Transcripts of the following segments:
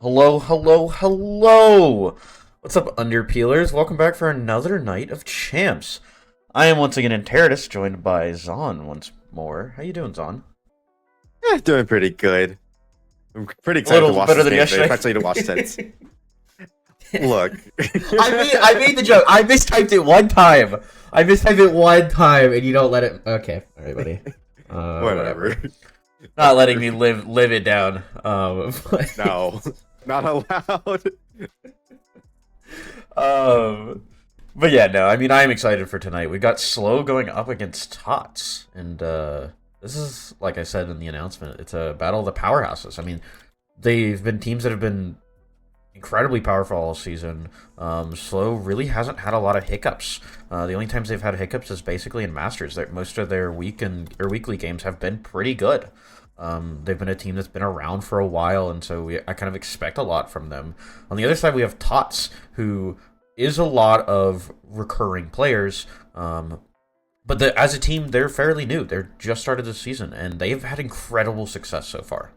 Hello, hello, hello! What's up, Underpeelers? Welcome back for another night of champs. I am once again enginearz, joined by Zon once more. How you doing, Zon? Doing pretty good. I'm pretty A excited to little watch better this than game today, yesterday. especially to watch Tits. Look. I made the joke. I mistyped it one time. And you don't let it. Okay, all right, buddy. Whatever. Not letting me live it down. No, not allowed. But yeah, no. I mean, I am excited for tonight. We got SLO going up against TOTS, and this is, like I said in the announcement, it's a battle of the powerhouses. I mean, they've been teams that have been incredibly powerful all season. SLO really hasn't had a lot of hiccups. The only times they've had hiccups is basically in Masters. Most of their weekly games have been pretty good. They've been a team that's been around for a while, and so I kind of expect a lot from them. On the other side, we have TOTS, who is a lot of recurring players, but as a team, they're fairly new. They're just started this season, and they've had incredible success so far.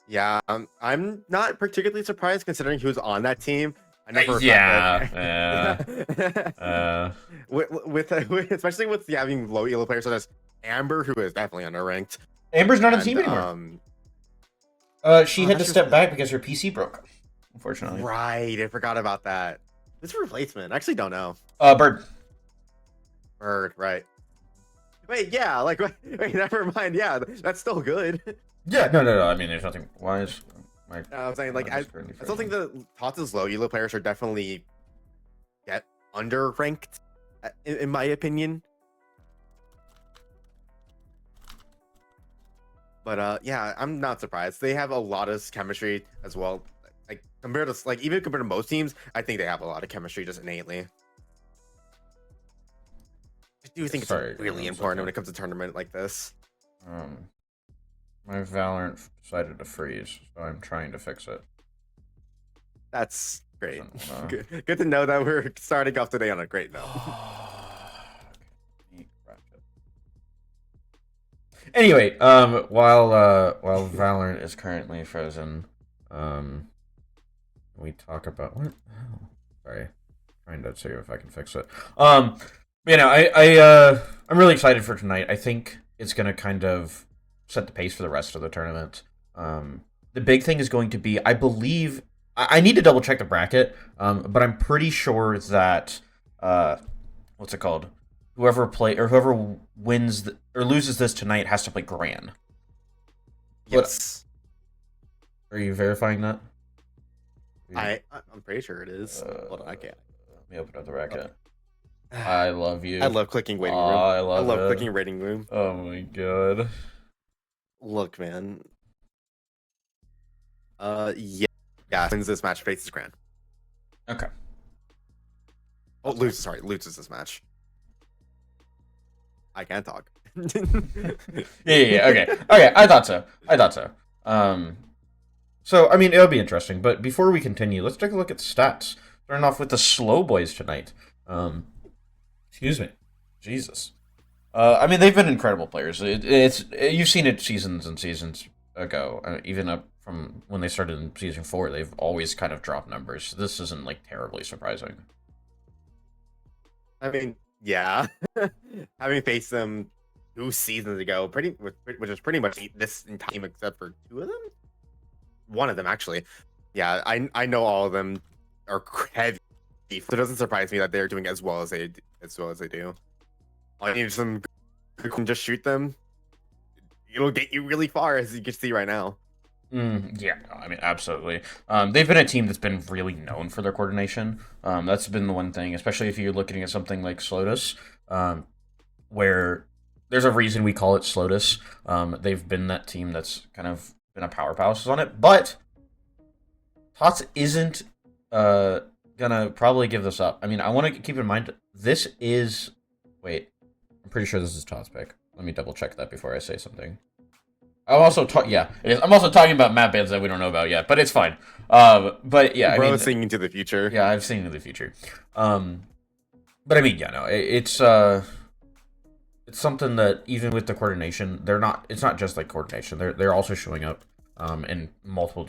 Yeah, I'm not particularly surprised considering who's on that team. I never with especially with having low elo players such as Amber, who is definitely underranked. Amber's not on the team anymore. She had to step back because her PC broke, unfortunately. Right, I forgot about that. Who's her replacement? I actually don't know. Bird, right. Wait, yeah, like, wait, never mind. Yeah, that's still good. Yeah, no. I mean, there's nothing. Why is my? I'm saying, like, I still think the TOTS' low elo players are definitely get underranked, in my opinion. But yeah, I'm not surprised. They have a lot of chemistry as well. Like even compared to most teams, I think they have a lot of chemistry just innately. I do think it's really important when it comes to a tournament like this. My Valorant decided to freeze, so I'm trying to fix it. That's great. Good to know that we're starting off today on a great note. Anyway, while Valorant is currently frozen, we talk about what? Oh, sorry, trying to see if I can fix it. I'm really excited for tonight. I think it's gonna kind of set the pace for the rest of the tournament. The big thing is going to be, I believe, I need to double check the bracket, but I'm pretty sure that what's it called? Whoever wins or loses this tonight has to play Gran. Yes. Are you verifying that? I'm pretty sure it is. Hold on, I can't. Let me open up the bracket. Okay. I love you. I love clicking waiting room. I love clicking waiting room. Oh my god. Look, man. Yeah. Wins this match, faces Gran. Okay. Oh, loses this match. I can't talk. yeah. Okay. I thought so. So I mean, it'll be interesting. But before we continue, let's take a look at the stats. Starting off with the SLO boys tonight. Excuse me. Jesus. I mean, they've been incredible players. You've seen it seasons and seasons ago. Even up from when they started in season 4, they've always kind of dropped numbers. This isn't like terribly surprising. I mean, yeah, having faced them 2 seasons ago, which is pretty much this entire team except for 2 of them, 1 of them actually. Yeah, I know all of them are heavy, so it doesn't surprise me that they're doing as well as they do. All you need is some who can just shoot them. It'll get you really far, as you can see right now. Yeah, I mean, absolutely. They've been a team that's been really known for their coordination. That's been the one thing, especially if you're looking at something like SLOTUS, where there's a reason we call it SLOTUS. They've been that team that's kind of been a powerhouse on it, but TOTS isn't gonna probably give this up. I mean, I want to keep in mind, this is... Wait, I'm pretty sure this is TOTS pick. Let me double check that before I say something. I'm also it is. I'm also talking about map bans that we don't know about yet, but it's fine. But yeah, I mean, seeing into the future. Yeah, I've seen into the future. But I mean, yeah, no, it's something that even with the coordination, it's not just like coordination. They're also showing up in multiple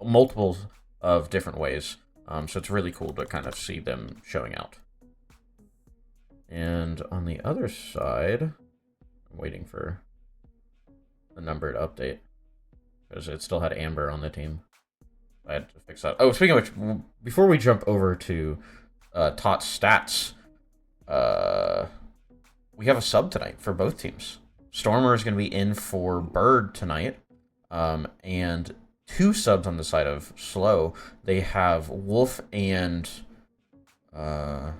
multiples of different ways. So it's really cool to kind of see them showing out. And on the other side, I'm waiting for the number to update because it still had Amber on the team. I had to fix that. Oh, speaking of which, before we jump over to TOTS stats, we have a sub tonight for both teams. Stormer is going to be in for Bird tonight, and 2 subs on the side of SLO. They have Wolf and who's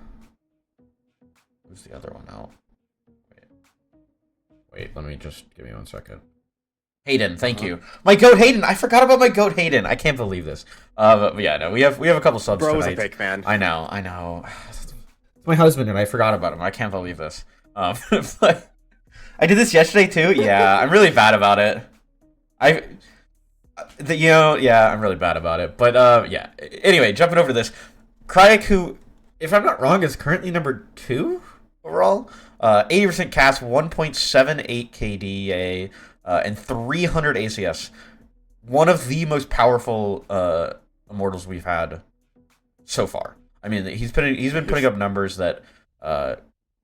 the other one out? Wait, let me just give me 1 second. Hayden, thank you. My goat Hayden. I forgot about my goat Hayden. I can't believe this. But yeah, no, we have a couple subs Bro's tonight. a pick, man. I know. It's my husband, and I forgot about him. I can't believe this. But I did this yesterday too. Yeah, I'm really bad about it. Yeah, I'm really bad about it. But yeah. Anyway, jumping over to this, Kryak, who, if I'm not wrong, is currently number 2 overall. 80% cast, 1.78 KDA, and 300 ACS. One of the most powerful immortals we've had so far. I mean, he's been putting up numbers that I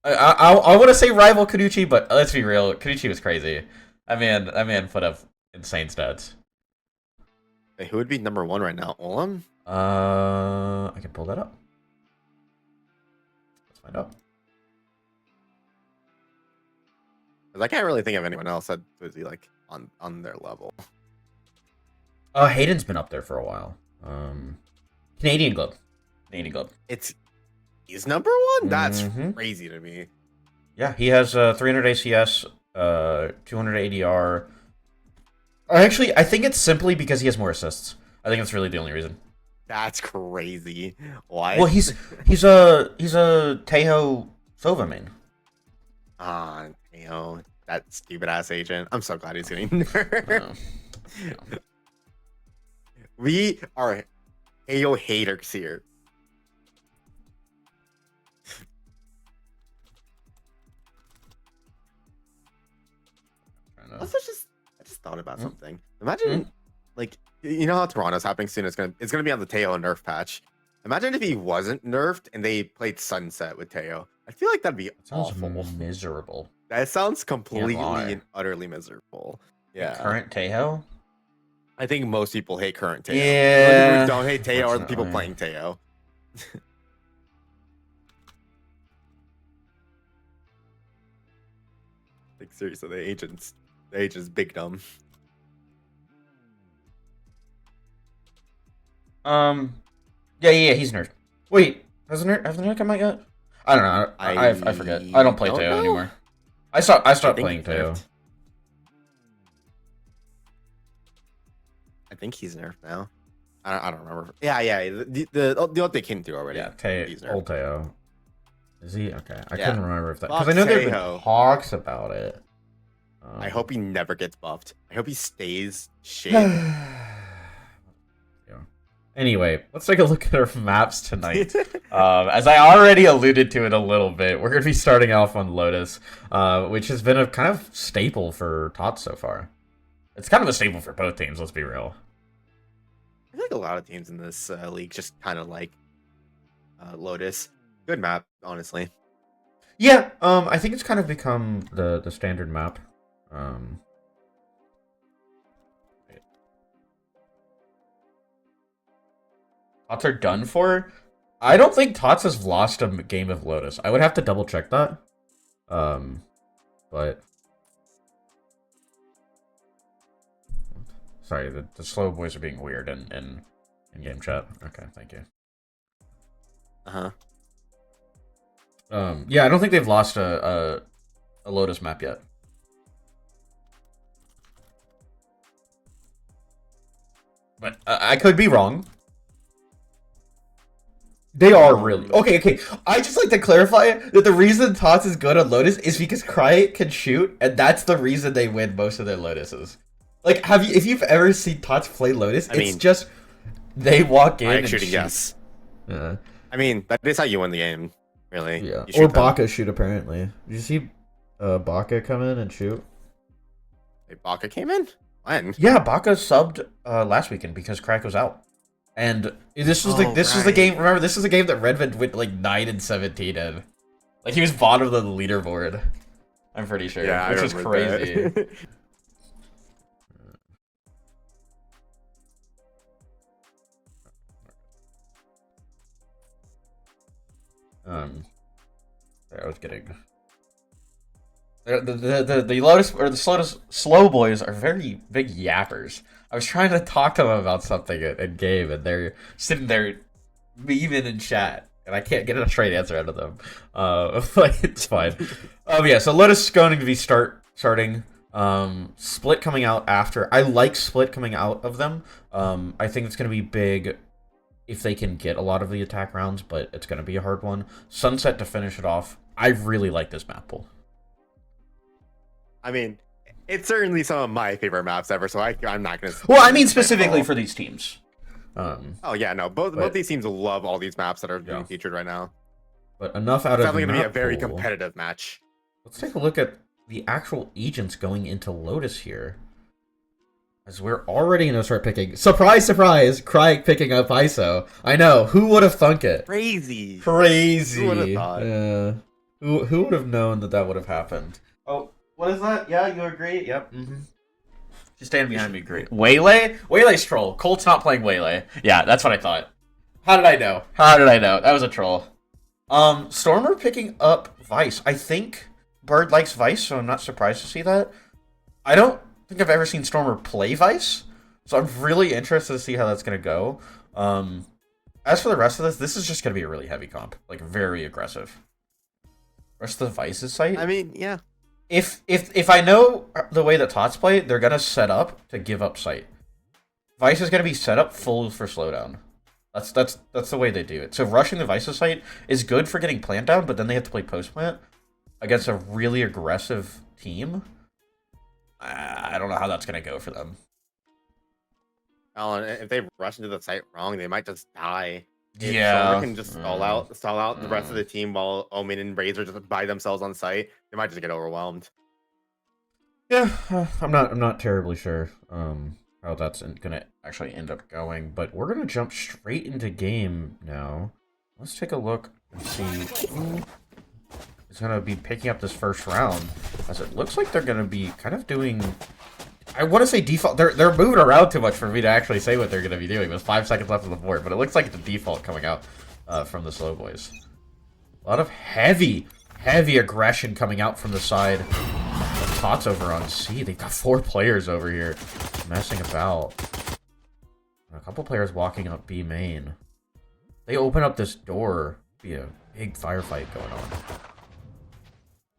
want to say rival Kanuchi, but let's be real, Kanuchi was crazy. That man put up insane stats. Hey, who would be number 1 right now? Olam? I can pull that up. Let's find out. Because I can't really think of anyone else that would be like on their level. Hayden's been up there for a while. Canadian Globe. He's number 1? That's crazy to me. Yeah, he has 300 ACS, 200 ADR. Actually, I think it's simply because he has more assists. I think that's really the only reason. That's crazy. Why? Well, he's a Tejo Sova main. That stupid ass agent. I'm so glad he's getting nerfed. No. We are Tejo haters here. Also, I just thought about something. Imagine, like, you know how Toronto's happening soon? It's gonna be on the Tejo nerf patch. Imagine if he wasn't nerfed and they played Sunset with Tejo. I feel like that'd be awful. Miserable. That sounds completely and utterly miserable. Yeah. Current Tejo? I think most people hate current Tejo. Yeah. The people who don't hate Tejo are the people playing Tejo. Like, seriously, the agent's big dumb. Yeah, he's nerfed. Wait, has the nerf come out yet? I don't know. I forget. I don't play Tejo anymore. I stopped playing Tejo. I think he's nerfed now. I don't remember. Yeah. The update came through already. Yeah, old Tejo. Is he? Okay. I couldn't remember if that, because I know there have been talks about it. I hope he never gets buffed. I hope he stays shit. Anyway, let's take a look at our maps tonight. As I already alluded to it a little bit, we're going to be starting off on Lotus, which has been a kind of staple for TOTS so far. It's kind of a staple for both teams, let's be real. I feel like a lot of teams in this league just kind of like Lotus. Good map, honestly. Yeah, I think it's kind of become the standard map. TOTS are done for? I don't think TOTS has lost a game of Lotus. I would have to double check that. But sorry, the slow boys are being weird in game chat. Okay, thank you. Yeah, I don't think they've lost a Lotus map yet. But I could be wrong. They are really okay. I just like to clarify that the reason TOTS is good on Lotus is because Cry can shoot, and that's the reason they win most of their Lotuses. Like, if you've ever seen TOTS play Lotus, it's just they walk in and shoot. Yes. Yeah. I mean, that is how you win the game, really. Yeah. Or Baka shoot, apparently. Did you see Baka come in and shoot? Wait, Baka came in? When? Yeah, Baka subbed last weekend because Crack was out. And this was the game. Remember, this is the game that Redvid went like 9-17 in. Like he was bottom of the leaderboard. I'm pretty sure. Yeah, which is crazy. I was getting the Lotus or the slow boys are very big yappers. I was trying to talk to them about something in game, and they're sitting there memeing in chat, and I can't get a straight answer out of them. Like it's fine. Yeah. So Lotus is going to be starting. Split coming out after. I like Split coming out of them. I think it's going to be big if they can get a lot of the attack rounds, but it's going to be a hard one. Sunset to finish it off. I really like this map pool. I mean, it's certainly some of my favorite maps ever, so I'm not going to... Well, I mean specifically for these teams. Oh, yeah, no. Both these teams love all these maps that are being featured right now. But enough out it's of the definitely going to be a very pool. competitive match. Let's take a look at the actual agents going into Lotus here. As we're already going to start picking... Surprise, surprise! Craig picking up ISO. I know. Who would have thunk it? Crazy. Crazy. Who would have thought? Yeah. Who would have known that would have happened? Oh, what is that? Yeah, you agree? Yep. Mm-hmm. She's standing behind me. Great. Waylay? Waylay's troll. Colt's not playing Waylay. Yeah, that's what I thought. How did I know? That was a troll. Stormer picking up Vice. I think Bird likes Vice, so I'm not surprised to see that. I don't think I've ever seen Stormer play Vice, so I'm really interested to see how that's going to go. As for the rest of this is just going to be a really heavy comp. Like, very aggressive. Rest of the Vice's site? I mean, yeah. If I know the way that TOTS play, they're going to set up to give up site. Vice is going to be set up full for slowdown. That's the way they do it. So rushing the Vice's site is good for getting plant down, but then they have to play post plant against a really aggressive team. I don't know how that's going to go for them. Oh, and if they rush into the site wrong, they might just die. Yeah. Stormer can just stall out the rest of the team while Omen and Razor just by themselves on site. They might just get overwhelmed. Yeah, I'm not terribly sure how that's gonna actually end up going, but we're gonna jump straight into game now. Let's take a look and see who is gonna be picking up this first round, as it looks like they're gonna be kind of doing. I want to say default. They're moving around too much for me to actually say what they're going to be doing. With 5 seconds left on the board, but it looks like it's a default coming out from the slow boys. A lot of heavy aggression coming out from the side of TOTS over on C. They've got 4 players over here messing about. And a couple players walking up B main. They open up this door. Be a big firefight going on.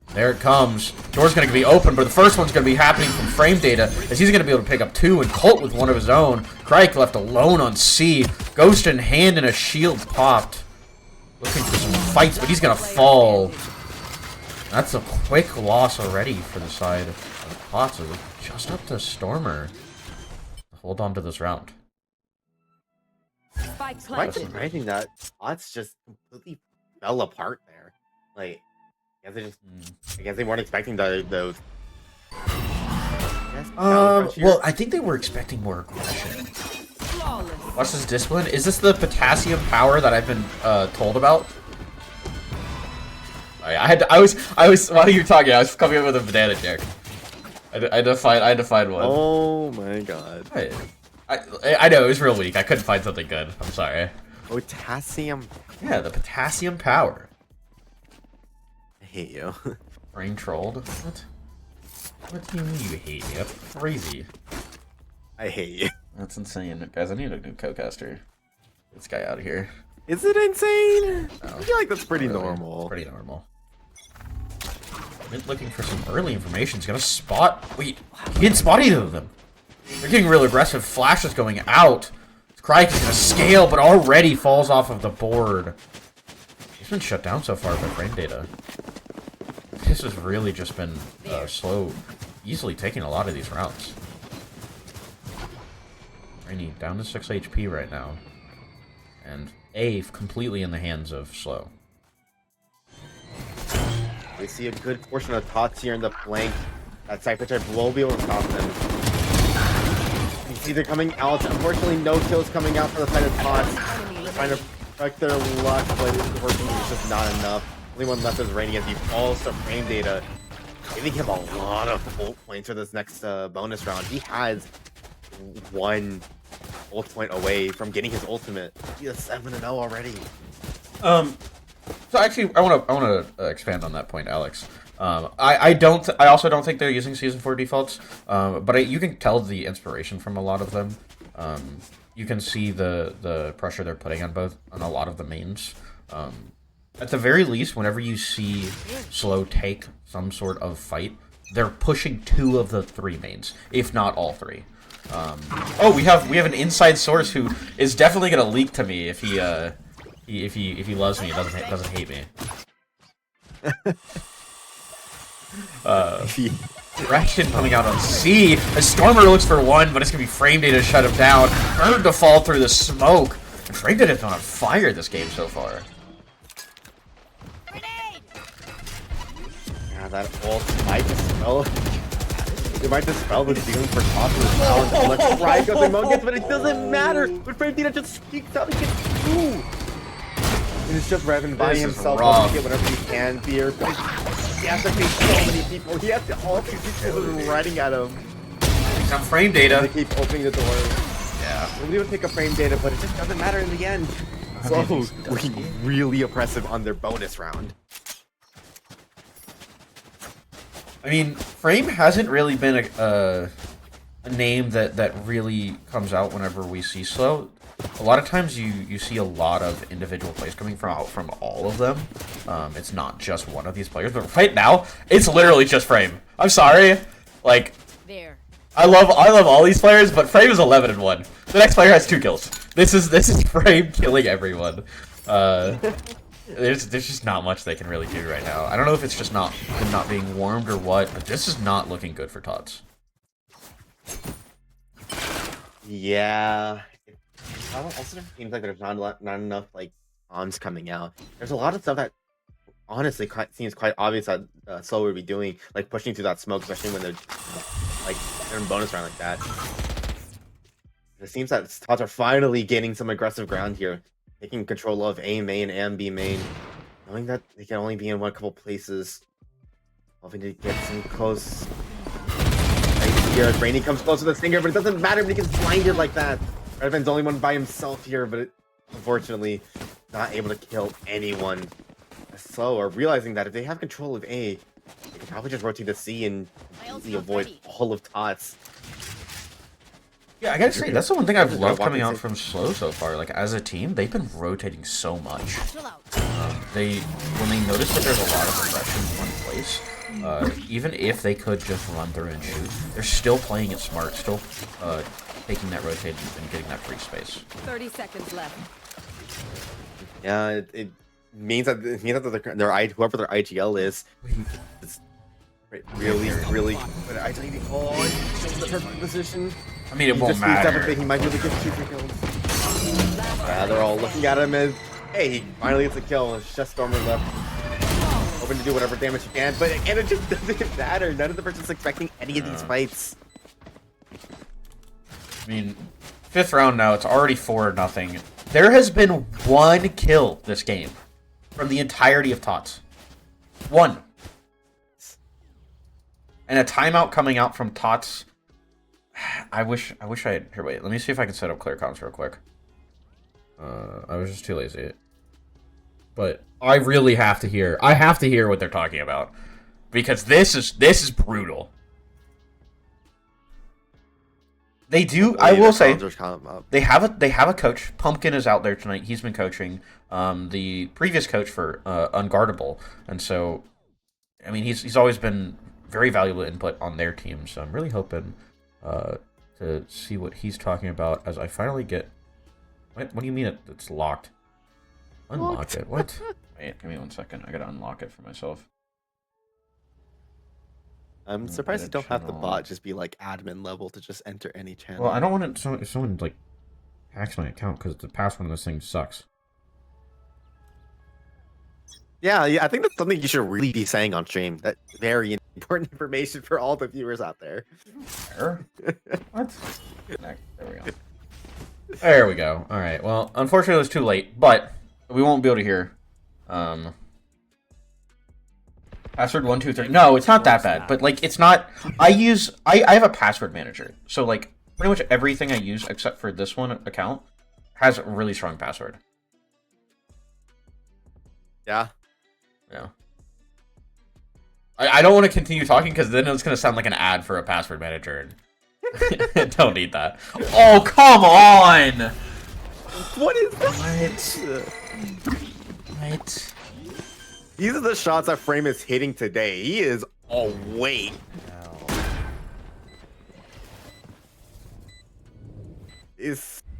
There it comes. Door's going to be open, but the first one's going to be happening from frame data, as he's going to be able to pick up 2, and Colt with one of his own. Crike left alone on C. Ghost in hand and a shield popped. Looking for some fights, but he's going to fall. That's a quick loss already for the side of TOTS. Just up to Stormer. Hold on to this round. Quite surprising that TOTS just completely fell apart there. Like, I guess they weren't expecting those. Well, I think they were expecting more aggression. Watch this discipline. Is this the potassium power that I've been told about? I was while you were talking, I was coming up with a banana joke. I had to find one. Oh my god. I know it was real weak. I couldn't find something good. I'm sorry. Potassium. Yeah, the potassium power. I hate you. Brain trolled. What do you mean you hate me? That's crazy. I hate you. That's insane. Guys, I need a new co-caster. This guy out of here. Is it insane? No, I feel like that's pretty really. normal. It's pretty normal. Looking for some early information. He's gonna spot. Wait, he didn't spot either of them. They're getting real aggressive. Flash is going out. Crike is gonna scale, but already falls off of the board. He's been shut down so far by frame data. This has really just been slow, easily taking a lot of these rounds. Rainy down to 6 HP right now. And A completely in the hands of slow. We see a good portion of TOTS here in the flank. That Cypher type will be able to stop them. Either coming out. Unfortunately, no kills coming out for the side of TOTS. Trying to protect their luck, but unfortunately, it's just not enough. Only one left is Rainy as he falls to frame data. Giving him a lot of ult points for this next bonus round. He has one ult point away from getting his ultimate. He is 7-0 already. So actually, I want to expand on that point, Alex. I also don't think they're using Season 4 defaults, but you can tell the inspiration from a lot of them. You can see the pressure they're putting on a lot of the mains. At the very least, whenever you see SLO take some sort of fight, they're pushing 2 of the 3 mains, if not all 3. Oh, we have an inside source who is definitely gonna leak to me if he loves me and doesn't hate me. Ration coming out on C. A Stormer looks for 1, but it's gonna be frame data to shut him down. Bird to fall through the smoke. And frame data's been on fire this game so far. Yeah, that ult might dispel. It might dispel the ceiling for TOTS as well. Let's try go the Monkets, but it doesn't matter. But frame data just sneaks out and gets through. And it's just Revan by himself to get whatever he can here. But he has to face so many people. He has to all these people running at him. Some frame data. They keep opening the door. Yeah. Nobody would pick a frame data, but it just doesn't matter in the end. So looking really oppressive on their bonus round. I mean, Frame hasn't really been a name that really comes out whenever we see SLO. A lot of times you see a lot of individual plays coming from all of them. It's not just one of these players, but right now it's literally just Frame. I'm sorry, like I love all these players, but Frame is 11-1. The next player has 2 kills. This is Frame killing everyone. There's just not much they can really do right now. I don't know if it's just not being warmed or what, but this is not looking good for TOTS. Yeah. It also seems like there's not enough like bombs coming out. There's a lot of stuff that honestly seems quite obvious that SLO would be doing, like pushing through that smoke, especially when they're in bonus round like that. It seems that TOTS are finally gaining some aggressive ground here. Taking control of A main and B main, knowing that they can only be in one couple places, hoping to get some close. Right here, Rainy comes close to the Stinger, but it doesn't matter when he gets blinded like that. Redman's only one by himself here, but unfortunately, not able to kill anyone. SLO are realizing that if they have control of A, they can probably just rotate to C and completely avoid all of TOTS. Yeah, I gotta say, that's the one thing I've loved coming out from SLO so far. Like, as a team, they've been rotating so much. When they notice that there's a lot of aggression in one place, even if they could just run through and shoot, they're still playing it smart, still taking that rotation and getting that free space. 30 seconds left. Yeah, it means that whoever their IGL is really good. It's the perfect position. I mean, it won't matter. He might be able to get 2 kills. Yeah, they're all looking at him as, hey, he finally gets a kill. It's just Stormer left. Hoping to do whatever damage he can, but again, it just doesn't matter. None of the person's expecting any of these fights. I mean, 5th round now, it's already 4-0. There has been 1 kill this game from the entirety of TOTS. 1. And a timeout coming out from TOTS. I wish I had... Here, wait. Let me see if I can set up clear comms real quick. I was just too lazy. But I really have to hear... I have to hear what they're talking about. Because this is brutal. They do... I will say... They have a coach. Pumpkin is out there tonight. He's been coaching. The previous coach for Unguardable. And so... I mean, he's always been very valuable input on their team. So I'm really hoping... to see what he's talking about as I finally get... What do you mean it's locked? Unlock it? What? Wait, give me 1 second. I gotta unlock it for myself. I'm surprised you don't have the bot just be like admin level to just enter any channel. Well, I don't want it if someone like hacks my account because the password on this thing sucks. Yeah, yeah, I think that's something you should really be saying on stream. That's very important information for all the viewers out there. Error? What? There we go. There we go. All right. Well, unfortunately, it was too late, but we won't be able to hear. Password 123. No, it's not that bad, but like it's not. I have a password manager, so like pretty much everything I use except for this one account has a really strong password. Yeah. Yeah. I don't want to continue talking because then it's going to sound like an ad for a password manager. Don't need that. Oh, come on! What is this? What? These are the shots that Frame is hitting today. He is away.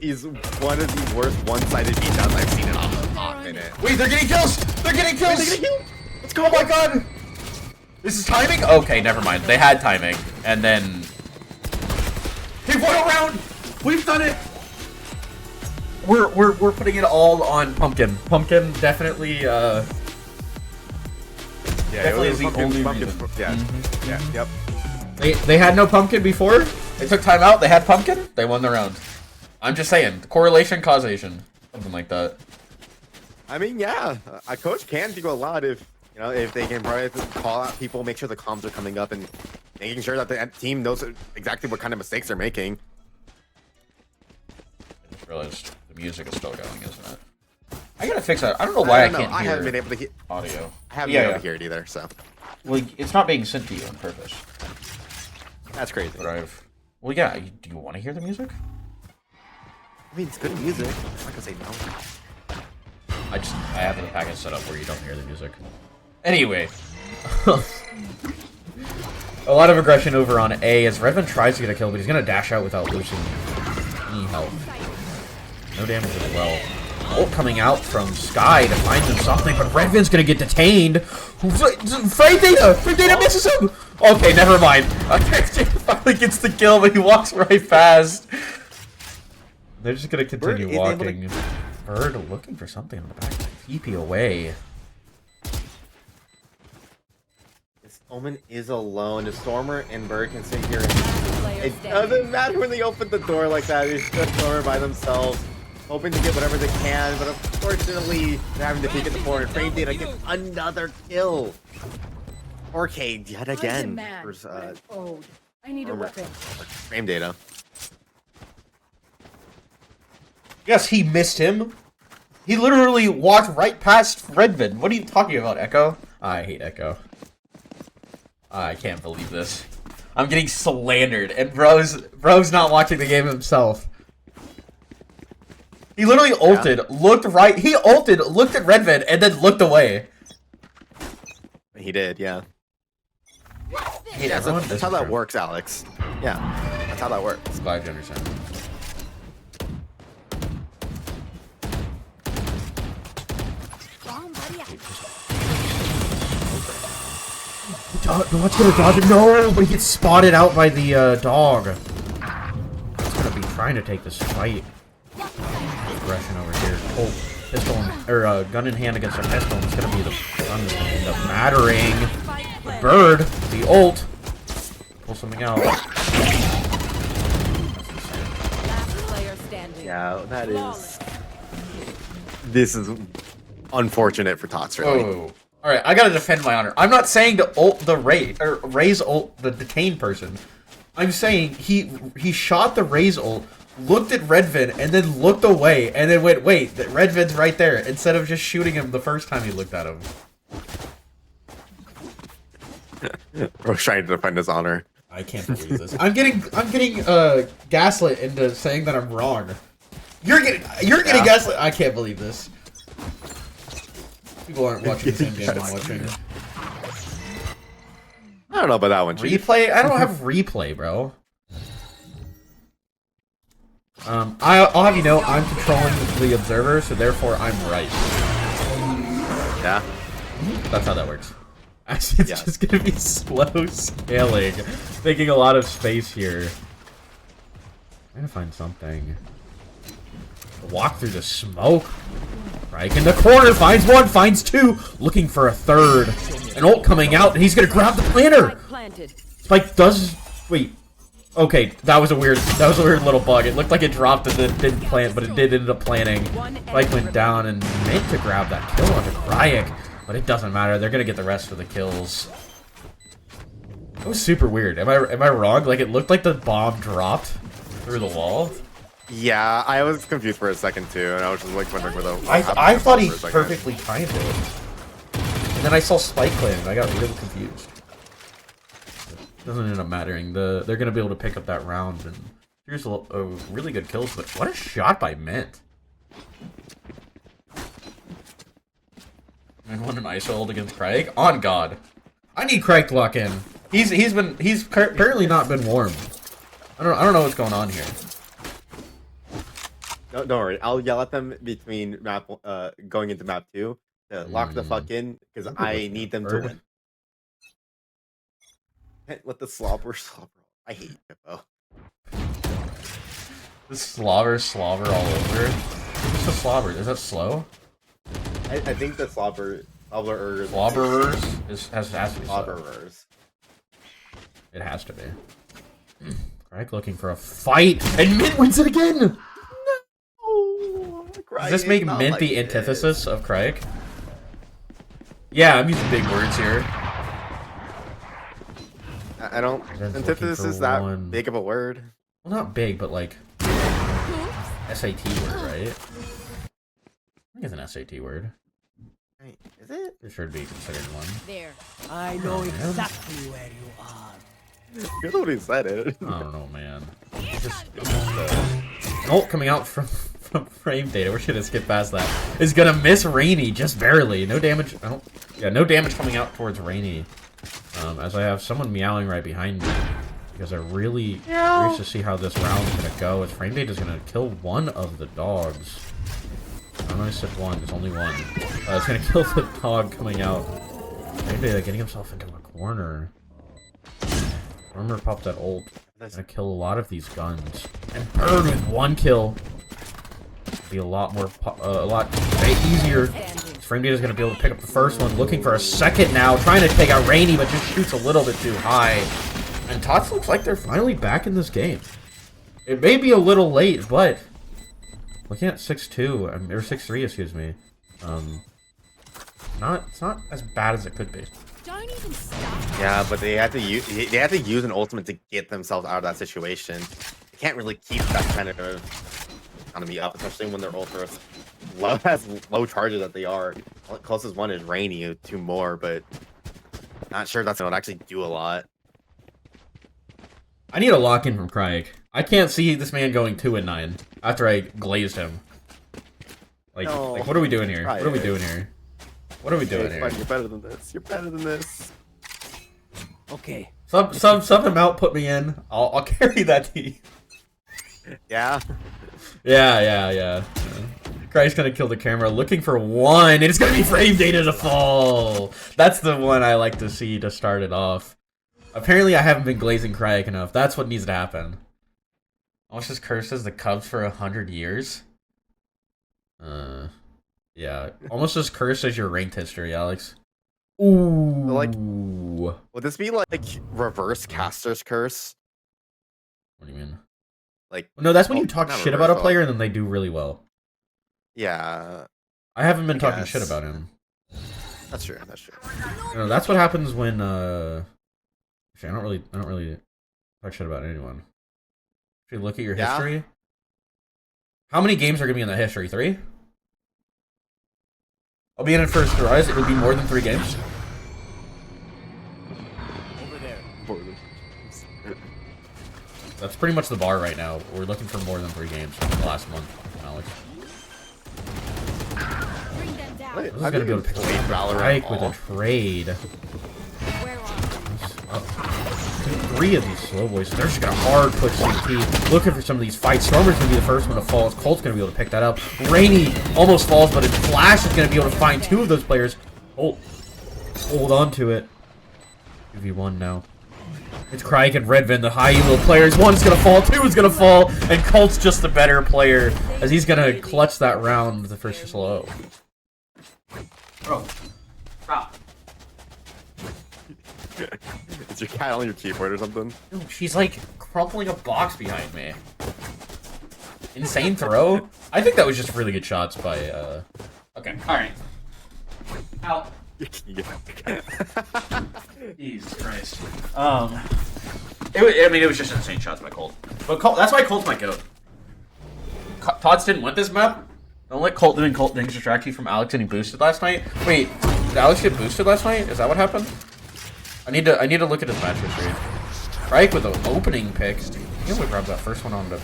Is one of the worst one-sided beatdowns I've seen in a hot minute. Wait, they're getting kills! They're getting kills! Wait, they're getting killed? Let's go! Oh my god! This is timing? Okay, never mind. They had timing. And then... Hey, one around! We've done it! We're putting it all on Pumpkin. Pumpkin definitely, Yeah, definitely is the only reason. Yeah, yeah, yep. They had no Pumpkin before. They took time out. They had Pumpkin. They won the round. I'm just saying. Correlation, causation. Something like that. I mean, yeah, a coach can do a lot if, you know, if they can probably call out people, make sure the comms are coming up, and making sure that the team knows exactly what kind of mistakes they're making. I just realized the music is still going, isn't it? I gotta fix that. I don't know why I can't hear I haven't been able to hear audio. I haven't been able to hear it either, so. Well, it's not being sent to you on purpose. That's crazy. But well, yeah. Do you want to hear the music? I mean, it's good music. I'm not gonna say no. I have the package set up where you don't hear the music. Anyway. A lot of aggression over on A as Redman tries to get a kill, but he's gonna dash out without losing any health. No damage as well. Ult coming out from Sky to find him something, but Redman's gonna get detained. Frame Data misses him! Okay, never mind. Data finally gets the kill, but he walks right past. They're just gonna continue walking. Bird looking for something on the back. TP away. This Omen is alone. The Stormer and Bird can sit here. It doesn't matter when they open the door like that. It's just Stormer by themselves, hoping to get whatever they can. But unfortunately, they're having to peek at the corner. Frame Data gets another kill. 4K yet again. I need a weapon. Frame Data. Yes, he missed him. He literally walked right past Redman. What are you talking about, Echo? I hate Echo. I can't believe this. I'm getting slandered, and bro's not watching the game himself. He literally ulted, looked right. He ulted, looked at Redman, and then looked away. He did, yeah. Hey, Yeah, that's how that works, Alex. Yeah, that's how that works. Glad you understand. What's gonna dodge it? No, but he gets spotted out by the dog. He's gonna be trying to take this fight. Aggression over here. Oh, pistol or gun in hand against a pistol. It's gonna be the gun that's gonna end up mattering. The bird, the ult. Pull something out. Yeah, that is. This is unfortunate for TOTS, really. Oh. Alright, I gotta defend my honor. I'm not saying to ult the Raze ult the detained person. I'm saying he shot the Raze ult, looked at Redvin, and then looked away, and then went, wait, that Redvin's right there, instead of just shooting him the first time he looked at him. Bro's trying to defend his honor. I can't believe this. I'm getting gaslit into saying that I'm wrong. You're getting gaslit. I can't believe this. People aren't watching the same game I'm watching. I don't know about that one. Replay? I don't have replay, bro. I'll have you know, I'm controlling the observer, so therefore I'm right. Yeah. That's how that works. Actually, it's just gonna be slow scaling, taking a lot of space here. I'm gonna find something. Walk through the smoke. Crike in the corner, finds one, finds two, looking for a third. An ult coming out, and he's gonna grab the planter. Spike does... Wait. Okay, that was a weird little bug. It looked like it dropped and then didn't plant, but it did end up planting. Spike went down and meant to grab that kill onto Crike, but it doesn't matter. They're gonna get the rest of the kills. That was super weird. Am I wrong? Like, it looked like the bomb dropped through the wall. Yeah, I was confused for a second too, and I was just like wondering where the. I thought he perfectly timed it, and then I saw Spike land, and I got really confused. Doesn't end up mattering. They're gonna be able to pick up that round, and here's a really good kills. But what a shot by Mint! And what an ISO ult against Craig. On God, I need Craig to lock in. He's apparently not been warm. I don't know what's going on here. Don't worry, I'll yell at them between map going into map 2 to lock the fuck in because I need them to win. Let the slobber. I hate Hippo. The slobber all over. What's the slobber? Is that slow? I think the slobberers has to be slow. slobberers. It has to be. Craig looking for a fight, and Mint wins it again. No. Does this make Mint like the antithesis of Craig? Yeah, I'm using big words here. I don't. Antithesis is that big of a word. Well, not big, but like SAT word, right? I think it's an SAT word. Wait, is it? It should be considered one. There. I know exactly where you are. You're the one who said it. I don't know, man. Just ult coming out from frame data. We're gonna skip past that. Is gonna miss Rainy just barely. No damage. No damage coming out towards Rainy. As I have someone meowing right behind me, because I'm really curious to see how this round is gonna go. As frame data is gonna kill one of the dogs. I know I said one. There's only one. It's gonna kill the dog coming out. Frame data getting himself into a corner. Rumor popped that ult. Gonna kill a lot of these guns. And burn with one kill. Be a lot more, a lot easier. Frame data is gonna be able to pick up the first one. Looking for a second now. Trying to take out Rainy, but just shoots a little bit too high. And TOTS looks like they're finally back in this game. It may be a little late, but looking at 6-2 or 6-3, excuse me. It's not as bad as it could be. Don't even stop. Yeah, but they had to use an ultimate to get themselves out of that situation. They can't really keep that kind of economy up, especially when their ult has low charges that they are. The closest one is Rainy, 2 more, but not sure that's gonna actually do a lot. I need a lock in from Craig. I can't see this man going 2-9 after I glazed him. Like, what are we doing here? What are we doing here? What are we doing here? You're better than this. You're better than this. Okay. Sub him out, put me in. I'll carry that team. Yeah. Yeah. Craig's gonna kill the camera, looking for one, and it's gonna be frame data to fall. That's the one I like to see to start it off. Apparently, I haven't been glazing Craig enough. That's what needs to happen. Almost just curses the Cubs for 100 years. Yeah. Almost as cursed as your ranked history, Alex. Ooh. Like, would this be like reverse caster's curse? What do you mean? Like, no, that's when you talk shit about a player and then they do really well. Yeah. I haven't been talking shit about him. That's true. That's true. No, that's what happens when actually, I don't really talk shit about anyone. If you look at your history, how many games are gonna be in the history? 3? I'll be in it first rise. It would be more than 3 games. Over there. That's pretty much the bar right now. We're looking for more than 3 games in the last month, Alex. Bring them down. Wait, This is gonna be able to pick up Valorant with a trade. Where are you? 3 of these slow boys. They're just gonna hard push CT. Looking for some of these fights. Stormer's gonna be the first one to fall. Colt's gonna be able to pick that up. Rainy almost falls, but Flash is gonna be able to find 2 of those players. Hold on to it. 2v1 now. It's Crike and Redvin, the high elo players. 1's gonna fall, 2 is gonna fall, and Colt's just the better player as he's gonna clutch that round with the first SLO. Bro. Stop. Is your cat on your keyboard or something? No, she's like crumpling a box behind me. Insane throw? I think that was just really good shots by, Okay, alright. Out. Jesus Christ. It was just insane shots by Colt. But that's why Colt's my goat. TOTS didn't win this map. Don't let Colt doing Colt things distract you from Alex getting boosted last night. Wait, did Alex get boosted last night? Is that what happened? I need to look at his match history. Strike with an opening pick. He only grabbed that first one on the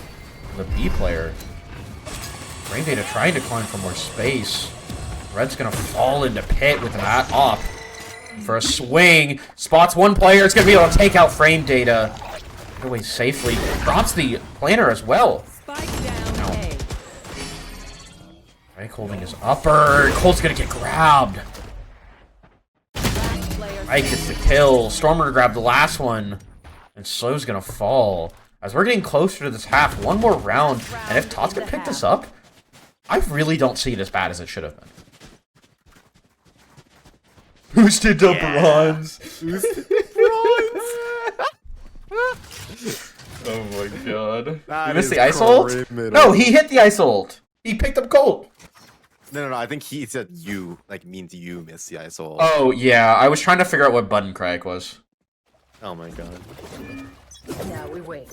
B player. Rain Data trying to climb for more space. Red's gonna fall into pit with that up for a swing. Spots one player. It's gonna be able to take out Frame Data. Get away safely. Drops the planner as well. Spike down A. Drake holding his upper. Colt's gonna get grabbed. Last player Mike gets the kill. Stormer grabbed the last one. And Slow's gonna fall. As we're getting closer to this half, one more round. And if TOTS can pick this up, I really don't see it as bad as it should have been. Boosted to bronze. Boosted to bronze. Oh my god. You missed the ice ult? No, he hit the ice ult. He picked up Colt. No. I think he said you, like, means you miss the ice ult. Oh, yeah. I was trying to figure out what button crack was. Oh my god. Now we wait.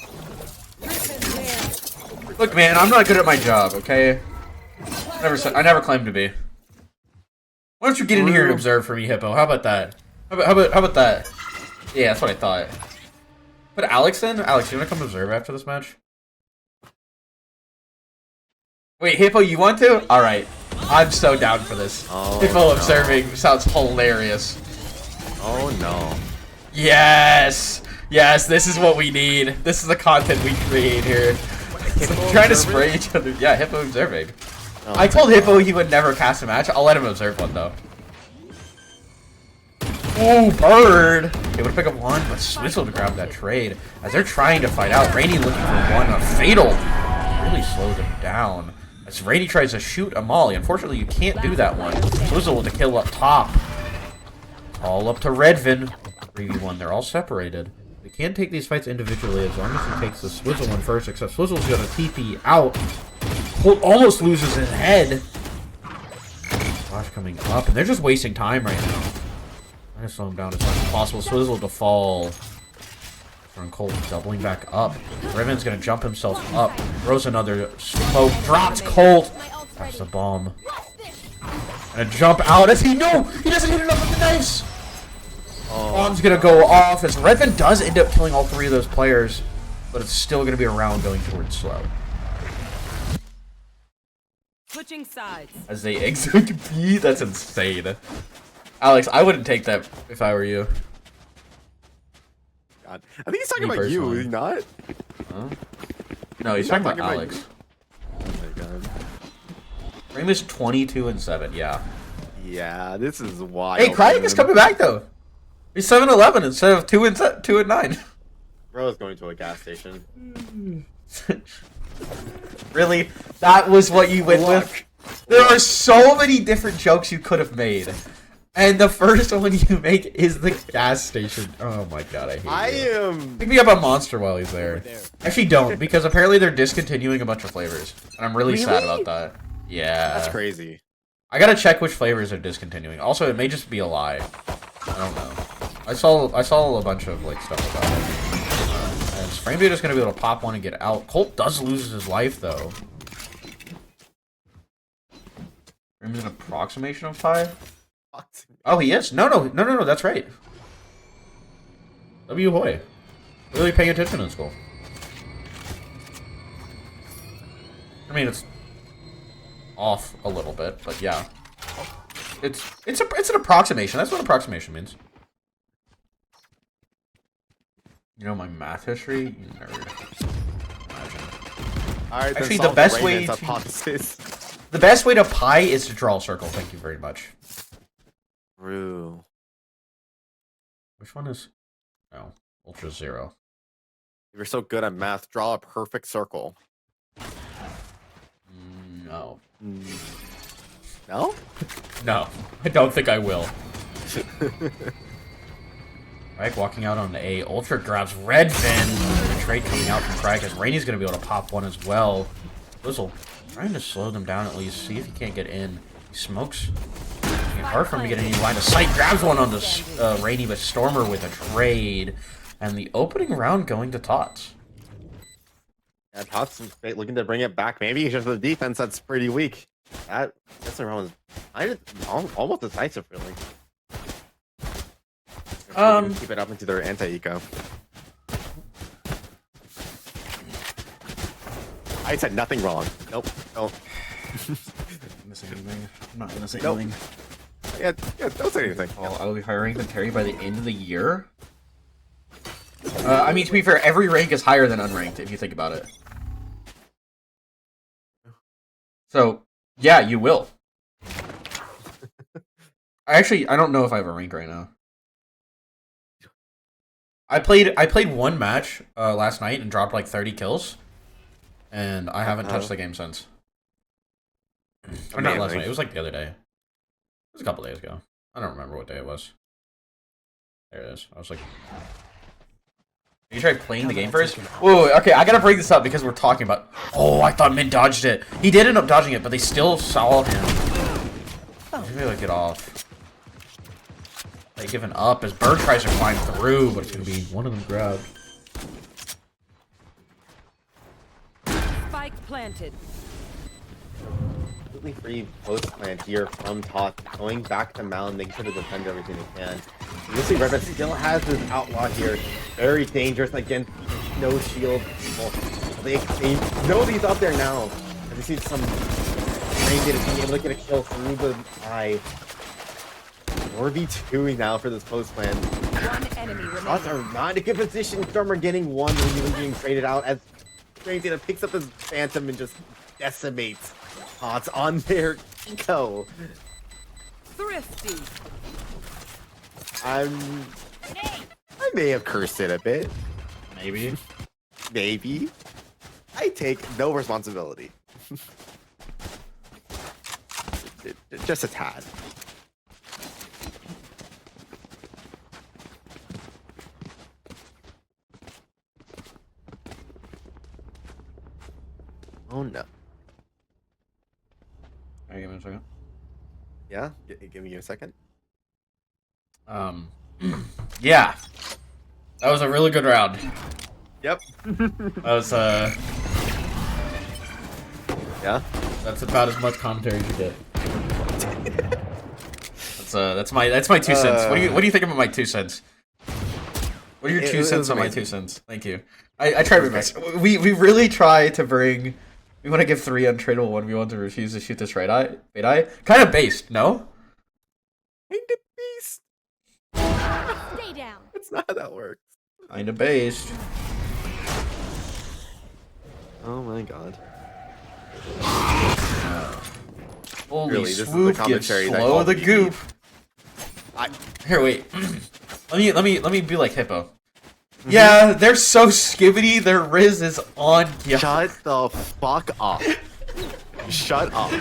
Look, man, I'm not good at my job, okay? I never claimed to be. Why don't you get in here and observe for me, Hippo? How about that? How about that? Yeah, that's what I thought. Put Alex in? Alex, you wanna come observe after this match? Wait, Hippo, you want to? Alright. I'm so down for this. Oh, Hippo observing sounds hilarious. Oh no. Yes! Yes, this is what we need. This is the content we create here. It's like trying to spray each other. Yeah, Hippo observing. Oh I told God. Hippo he would never cast a match. I'll let him observe one, though. Oh, bird! They would pick up one, but Swizzle to grab that trade. As they're trying to fight out, Rainy looking for one. A fatal really slows them down. As Rainy tries to shoot a molly. Unfortunately, you can't do that one. Swizzle with the kill up top. All up to Redvin. 3v1. They're all separated. They can take these fights individually as long as he takes the Swizzle one first, except Swizzle's gonna TP out. Colt almost loses his head. Flash coming up, and they're just wasting time right now. Trying to slow him down as much as possible. Swizzle to fall. From Colt doubling back up. Riven's gonna jump himself up. Throws another smoke. Drops Colt. That's the bomb. And a jump out as he doesn't hit enough with the knives. Bomb's gonna go off as Redvin does end up killing all three of those players, but it's still gonna be a round going towards slow. Switching sides. As they exit B, that's insane. Alex, I wouldn't take that if I were you. God. I think he's talking Me about you, personally. is he not? Huh? No, he's talking about Alex. Oh my god. Frame is 22-7, yeah. Yeah, this is wild. Hey, Crying is coming back though. He's 7-11 instead of 2-9. Bro is going to a gas station. Really? That was what you went with? There are so many different jokes you could have made. And the first one you make is the gas station. Oh my god, I hate you. am. Pick me up a Monster while he's there. Actually, don't, because apparently they're discontinuing a bunch of flavors. And I'm really sad about that. Yeah. That's crazy. I gotta check which flavors are discontinuing. Also, it may just be a lie. I don't know. I saw a bunch of like stuff about it. And Frame Data's gonna be able to pop one and get out. Colt does lose his life though. Frame is an approximation of 5. Oh, he is. No, that's right. W Hoy. Really paying attention in school. I mean, it's off a little bit, but yeah. It's an approximation. That's what approximation means. You know my math history? You nerd. Imagine. All right, Actually, the best way to pi is to draw a circle. Thank you very much. True. Which one is? Oh, Ultra Zero. You're so good at math. Draw a perfect circle. No. No? No, I don't think I will. Right, walking out on A. Ultra grabs Red Fin. The trade coming out from Krakus. Rainy's gonna be able to pop one as well. Blizzle trying to slow them down at least. See if he can't get in. He smokes. It's hard for him to get any line of sight. Grabs one on the Rainy, but Stormer with a trade. And the opening round going to TOTS. Yeah, Tots is looking to bring it back. Maybe it's just the defense that's pretty weak. That's around almost decisive, really. Keep it up into their anti-eco. I said nothing wrong. Nope. No. Missing anything? I'm not gonna say Nope. anything. Yeah, don't say anything. I will be hiring the Terry by the end of the year. I mean, to be fair, every rank is higher than unranked if you think about it. So, yeah, you will. I don't know if I have a rank right now. I played one match last night and dropped like 30 kills, and I haven't touched the game since. Or not last night. It was like the other day. It was a couple days ago. I don't remember what day it was. There it is. I was like, you tried playing the game first? Whoa, okay, I gotta bring this up because we're talking about. Oh, I thought Min dodged it. He did end up dodging it, but they still saw him. Maybe like get off. They giving up as Bird tries to climb through, but it's gonna be one of them grabbed. Spike planted. Completely free post plant here from TOTS, going back to mound, making sure to defend everything they can. You'll see Redman still has this outlaw here. Very dangerous against no shield. Well, they know he's out there now. And they see some range data being able to get a kill through the eye. 4v2 now for this post plan. One enemy TOTS remaining. are not in a good position. Stormer getting one when even being traded out as range data picks up his phantom and just decimates TOTS on their eco. Thrifty. I may have cursed it a bit. Maybe. Maybe. I take no responsibility. Just a tad. Oh no. Alright, give me a second. Yeah? Give me a second. Yeah. That was a really good round. Yep. That was, Yeah? that's about as much commentary as you get. That's my 2 cents. What do you think about my 2 cents? What are your 2 cents on my 2 cents? Thank you. I try my best. We really try to bring. We want to give 3 untradeable when we want to refuse to shoot this right eye. Kind of based, no? Kind of beast. Stay down. That's not how that works. Kind of based. Oh my god. Holy Really, this is the swoop, you commentary that slow called the me. goop. I Here, wait. let me be like Hippo. Yeah, they're so skibbity. Their Riz is on. Yeah. Shut the fuck up. Shut up.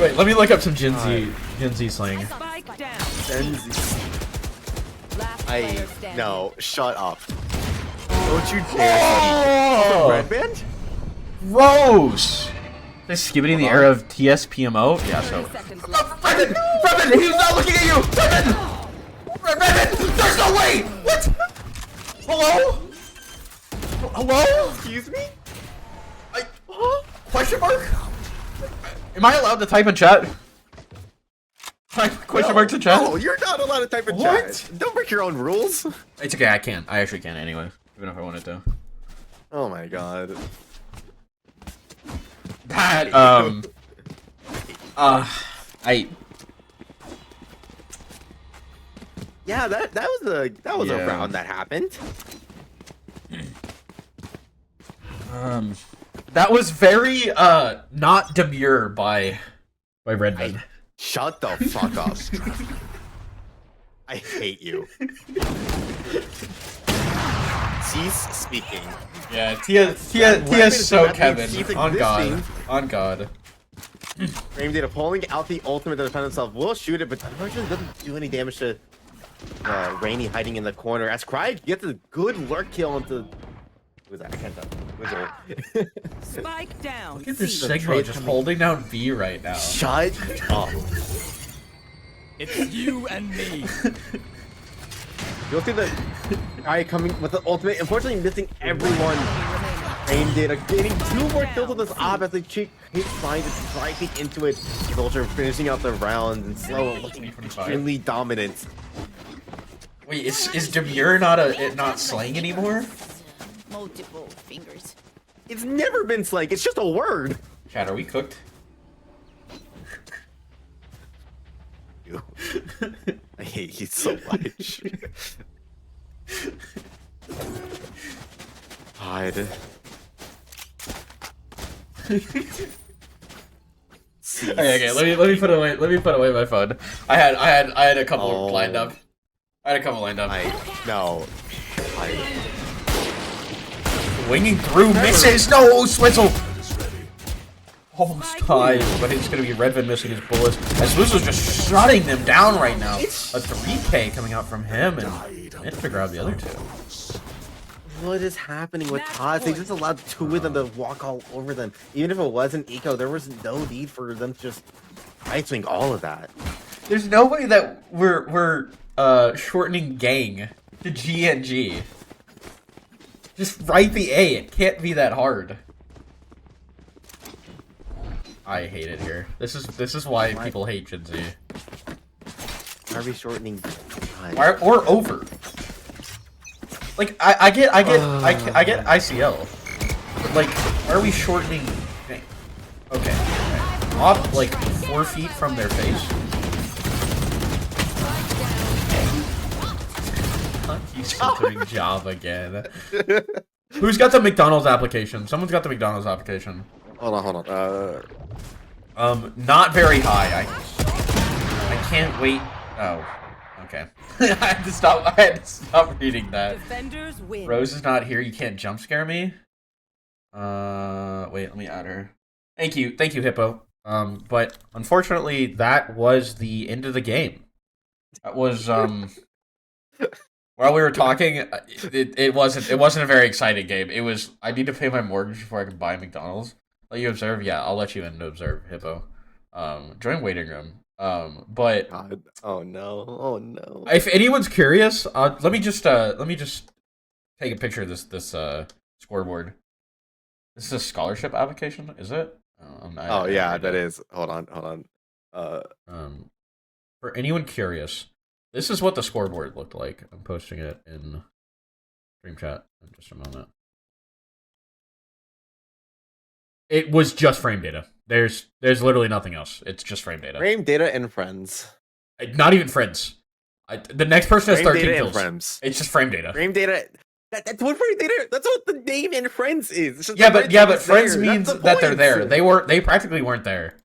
Wait, let me look up some Gen Z slang. Spike down. Last I player standing. no. Shut up. Don't you dare. Oh, Red band? gross. They're skibbity in the era of TSPMO. Yeah, so. 30 seconds left. Brendan, he was not looking at you. Brendan, there's no way. What? Hello? Hello? Excuse me? Question mark? Am I allowed to type in chat? Type question mark to chat? No, you're not allowed to type in What? chat. Don't break your own rules. It's okay, I can. I actually can anyway, even if I wanted to. Oh my god. That, Yeah, that was a Yeah. round that happened. that was very, not demure by Redmond. Shut the fuck up. I hate you. Cease speaking. Yeah, Tia's Weapons so that Kevin. cease On God. existing. On God. Frame data pulling out the ultimate to defend himself. Will shoot it, but unfortunately doesn't do any damage to Rainy hiding in the corner. As Cry gets a good lurk kill into. Who was that? I can't tell. Wizard. Spike down. Look at this C. Sigma just holding down B right now. Shut up. It's you and me. You'll see the guy coming with the ultimate, unfortunately missing everyone. Frame data getting 2 more kills on this op as they keep trying to driving into it. Soldier finishing out the round and slow looking extremely dominant. Wait, is Demure not slaying anymore? Multiple fingers. It's never been slang, it's just a word. Chat, are we cooked? You. I hate you so much. God. Okay, let me put away my phone. I had a couple lined up. No. Winging through, misses. No, Swizzle. Almost died, but it's gonna be Redvin missing his bullets. As Swizzle's just shutting them down right now. A 3K coming out from him, and managed to grab the other 2. What is happening with TOTS? They just allowed 2 of them to walk all over them. Even if it wasn't eco, there was no need for them to just right swing all of that. There's no way that we're shortening gang to G and G. Just write the A. It can't be that hard. I hate it here. This is why people hate Gen Z. Why are we shortening? Or over. Like I get ICL. But like, why are we shortening? Okay. Off like 4 feet from their face. He's doing job again. Who's got the McDonald's application? Someone's got the McDonald's application. Hold on. Not very high. I can't wait. Oh, okay. I had to stop reading that. Defenders win. Rose is not here. You can't jump scare me. Wait, let me add her. Thank you, Hippo. But unfortunately, that was the end of the game. That was While we were talking, it wasn't a very exciting game. It was, I need to pay my mortgage before I can buy McDonald's. Let you observe? Yeah, I'll let you in to observe, Hippo. Join waiting room. But God. Oh no. If anyone's curious, let me just take a picture of this scoreboard. This is a scholarship application, is it? Yeah, that is. Hold on. For anyone curious, this is what the scoreboard looked like. I'm posting it in stream chat in just a moment. It was just frame data. There's literally nothing else. It's just frame data. Frame data and friends. Not even friends. The next person has Frame 13 data kills. and friends. It's just frame data. Frame data. That's what frame data. That's what the name in friends is. It's just Yeah, the but friends friends there. means That's the that they're point. there. They practically weren't there.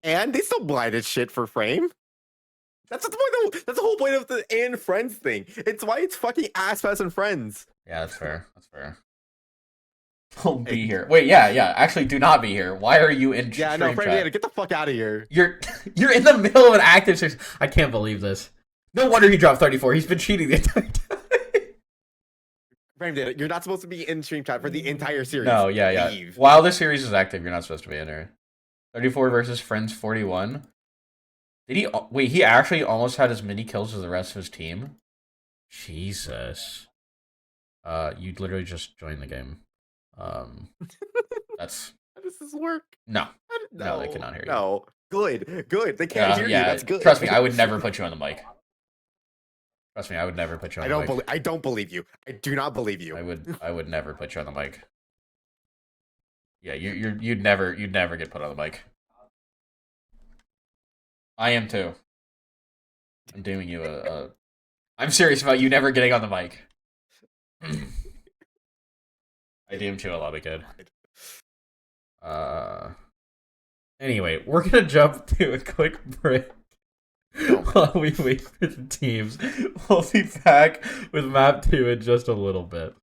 And they still blinded shit for frame. That's the point. Though. That's the whole point of the and friends thing. It's why it's fucking ass pass and friends. Yeah, that's fair. Don't be here. Wait, yeah. Actually, do not be here. Why are you in Yeah, stream no, frame chat? data. Get the fuck out of here. You're in the middle of an active series. I can't believe this. No wonder he dropped 34. He's been cheating the entire time. Frame data. You're not supposed to be in stream chat for the entire series. No, yeah. Leave. While this series is active, you're not supposed to be in there. 34 versus Friends 41. Did he? Wait, he actually almost had as many kills as the rest of his team? Jesus. You'd literally just join the game. That's... How does this work? No, they cannot hear you. No. Good. They can't hear you. That's good. Trust me, I would never put you on the mic. Trust me, I would never put you on I the mic. I don't believe you. I do not believe you. I would never put you on the mic. Yeah, you'd never get put on the mic. I am too. I'm doing you a I'm serious about you never getting on the mic. I DM'd you a lot of good. Anyway, we're gonna jump to a quick break. While we wait for the teams, we'll be back with map 2 in just a little bit.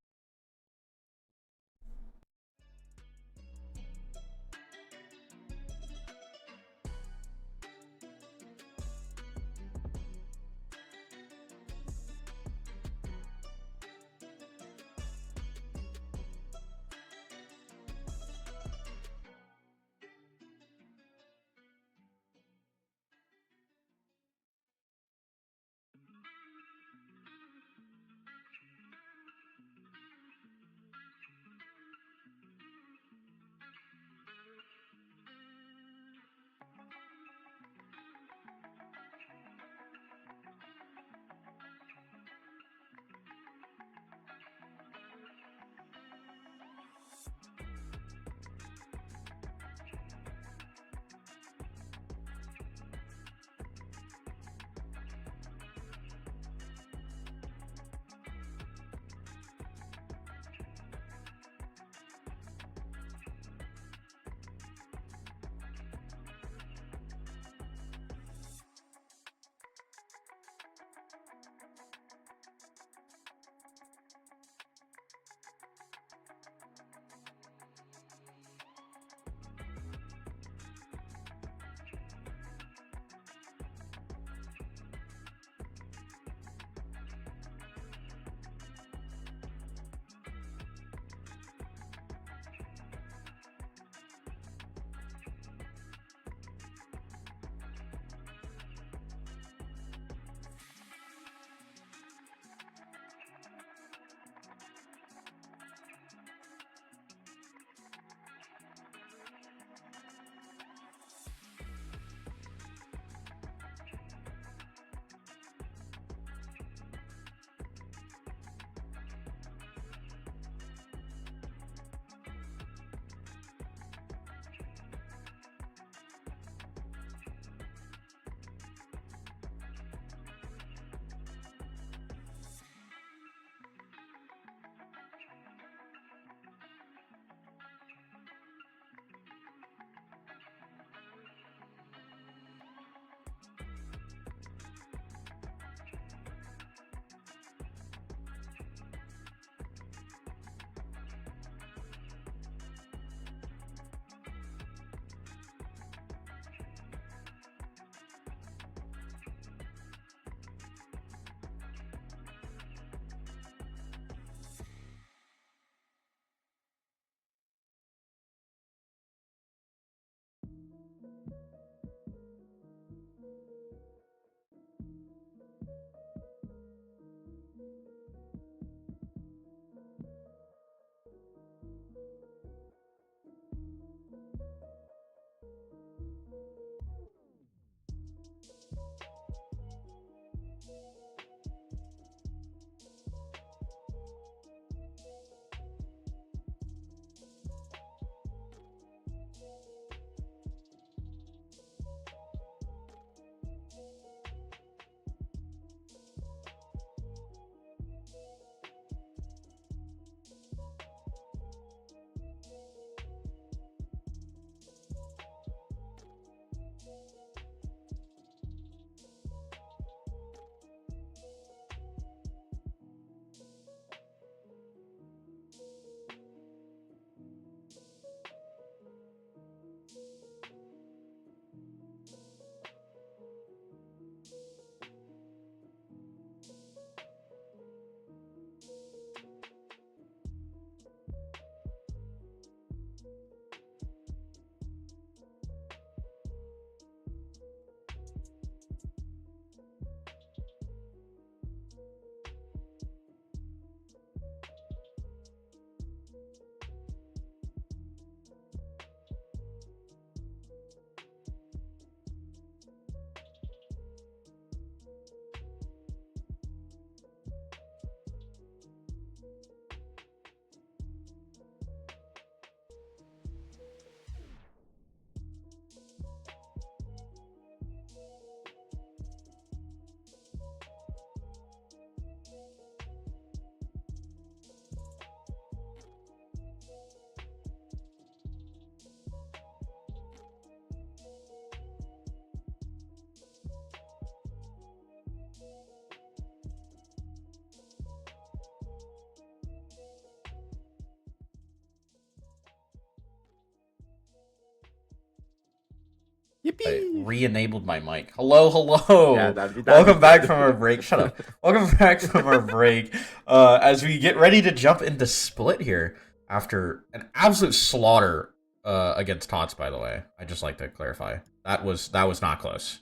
Yippee! I re-enabled my mic. Hello, hello. Yeah, that'd be Welcome back from our break. Shut up. Welcome back from our break. As we get ready to jump into Split here after an absolute slaughter against TOTS. By the way, I just like to clarify that was not close.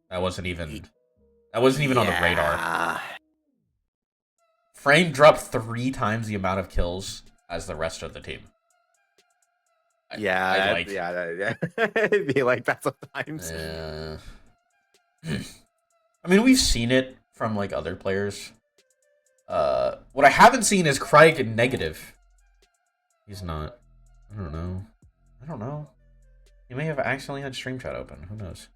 That wasn't even on the radar. Frame dropped 3 times the amount of kills as the rest of the team. Yeah. It'd be like that sometimes. I mean, we've seen it from like other players. What I haven't seen is Craig negative. He's not. I don't know. He may have accidentally had stream chat open. Who knows?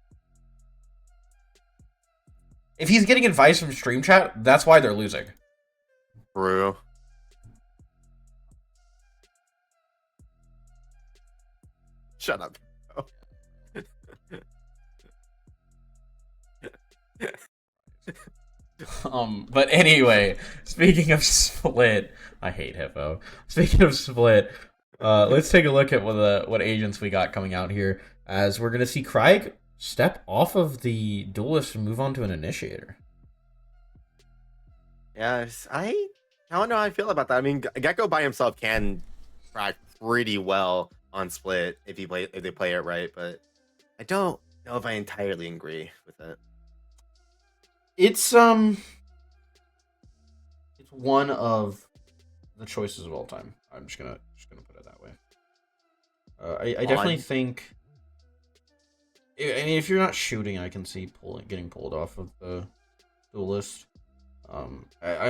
If he's getting advice from stream chat, that's why they're losing. True. Shut up. But anyway, speaking of Split, I hate Hippo. Speaking of Split, let's take a look at what agents we got coming out here, as we're gonna see Craig step off of the duelist and move on to an initiator. Yes, I don't know how I feel about that. I mean, Gecko by himself can track pretty well on Split if they play it right, but I don't know if I entirely agree with it. It's one of the choices of all time. I'm just gonna put it that way. I definitely think. I mean, if you're not shooting, I can see getting pulled off of the duelist. I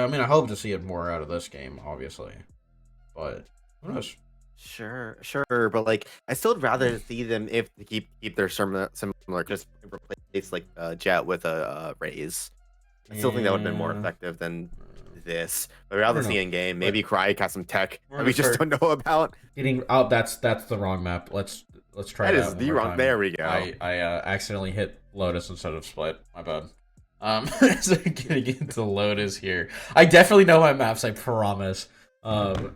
mean, I hope to see it more out of this game, obviously, but who knows? Sure, but like, I still would rather see them if they keep their similar, just replace like Jet with a Raze. I still think that would have been more effective than this. But I'd rather see in game. Maybe Cryke has some tech that we just don't know about. That's the wrong map. Let's try that. That is the wrong. Time. There we go. I accidentally hit Lotus instead of Split. My bad. So getting into Lotus here. I definitely know my maps, I promise. But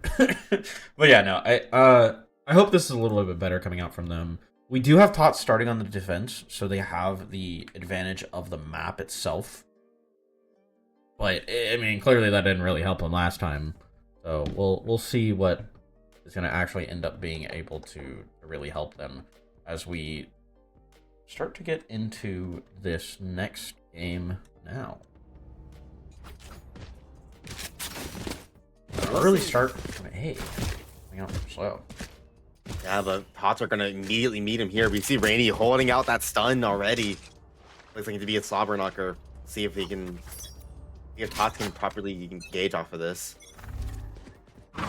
yeah, no, I hope this is a little bit better coming out from them. We do have TOTS starting on the defense, so they have the advantage of the map itself. But I mean, clearly that didn't really help them last time. So we'll see what is going to actually end up being able to really help them as we start to get into this next game now. Early start from A. Coming out slow. Yeah, the TOTS are going to immediately meet him here. We see Rainy holding out that stun already. Looks like it to be a slobber knocker. See if he can... if TOTS can properly engage off of this. You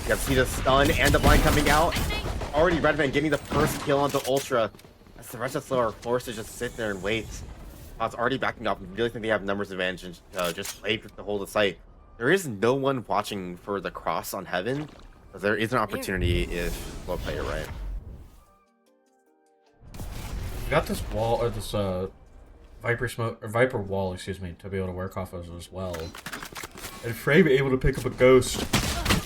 can see the stun and the blind coming out. Already Redman getting the first kill onto Ultra. As the rest of SLO are forced to just sit there and wait. TOTS already backing up. I really think they have numbers advantage and just wait to hold the site. There is no one watching for the cross on Heaven. But there is an opportunity if SLO play it right. We got this wall, or this Viper wall, excuse me, to be able to work off of as well. And Frame able to pick up a ghost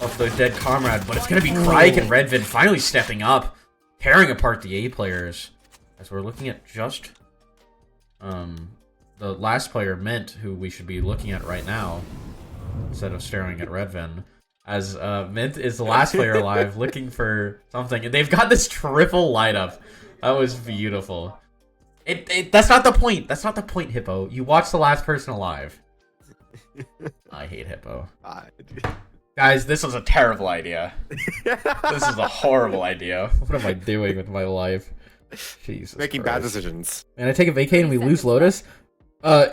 of the dead comrade, but it's gonna be Cryke and Redvid finally stepping up, tearing apart the A players. As we're looking at just the last player, Mint, who we should be looking at right now, instead of staring at Redvin. As Mint is the last player alive, looking for something, and they've got this triple light up. That was beautiful. That's not the point. That's not the point, Hippo. You watch the last person alive. I hate Hippo. Guys, this was a terrible idea. This is a horrible idea. What am I doing with my life? Jesus Making Christ. bad decisions. And I take a vacay and we lose Lotus.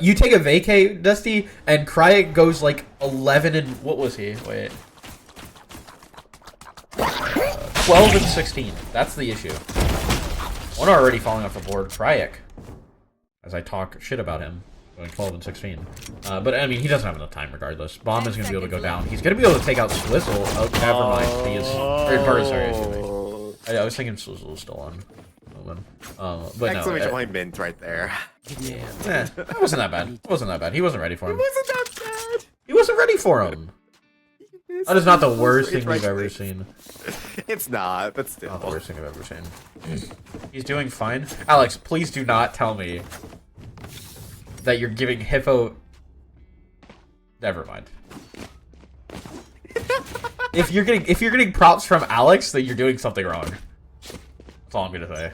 You take a vacay, Dusty, and Cryek goes like 11 and... what was he? Wait. 12 and 16. That's the issue. One already falling off the board. Cryek. As I talk shit about him. Going 12 and 16. But I mean, he doesn't have enough time regardless. Bomb is going to be able to go down. He's going to be able to take out Swizzle. Oh, never mind. He is... sorry, excuse me. I was thinking Swizzle was still on. But exclamation no, point Mint right there. Yeah, that wasn't that bad. It wasn't that bad. He wasn't ready for him. It wasn't that bad. He wasn't ready for him. That is not the worst It's thing right we've ever there. seen. It's not, but still. Not the worst thing I've ever seen. He's doing fine. Alex, please do not tell me that you're giving Hippo... Never mind. If you're getting props from Alex, then you're doing something wrong. That's all I'm gonna say.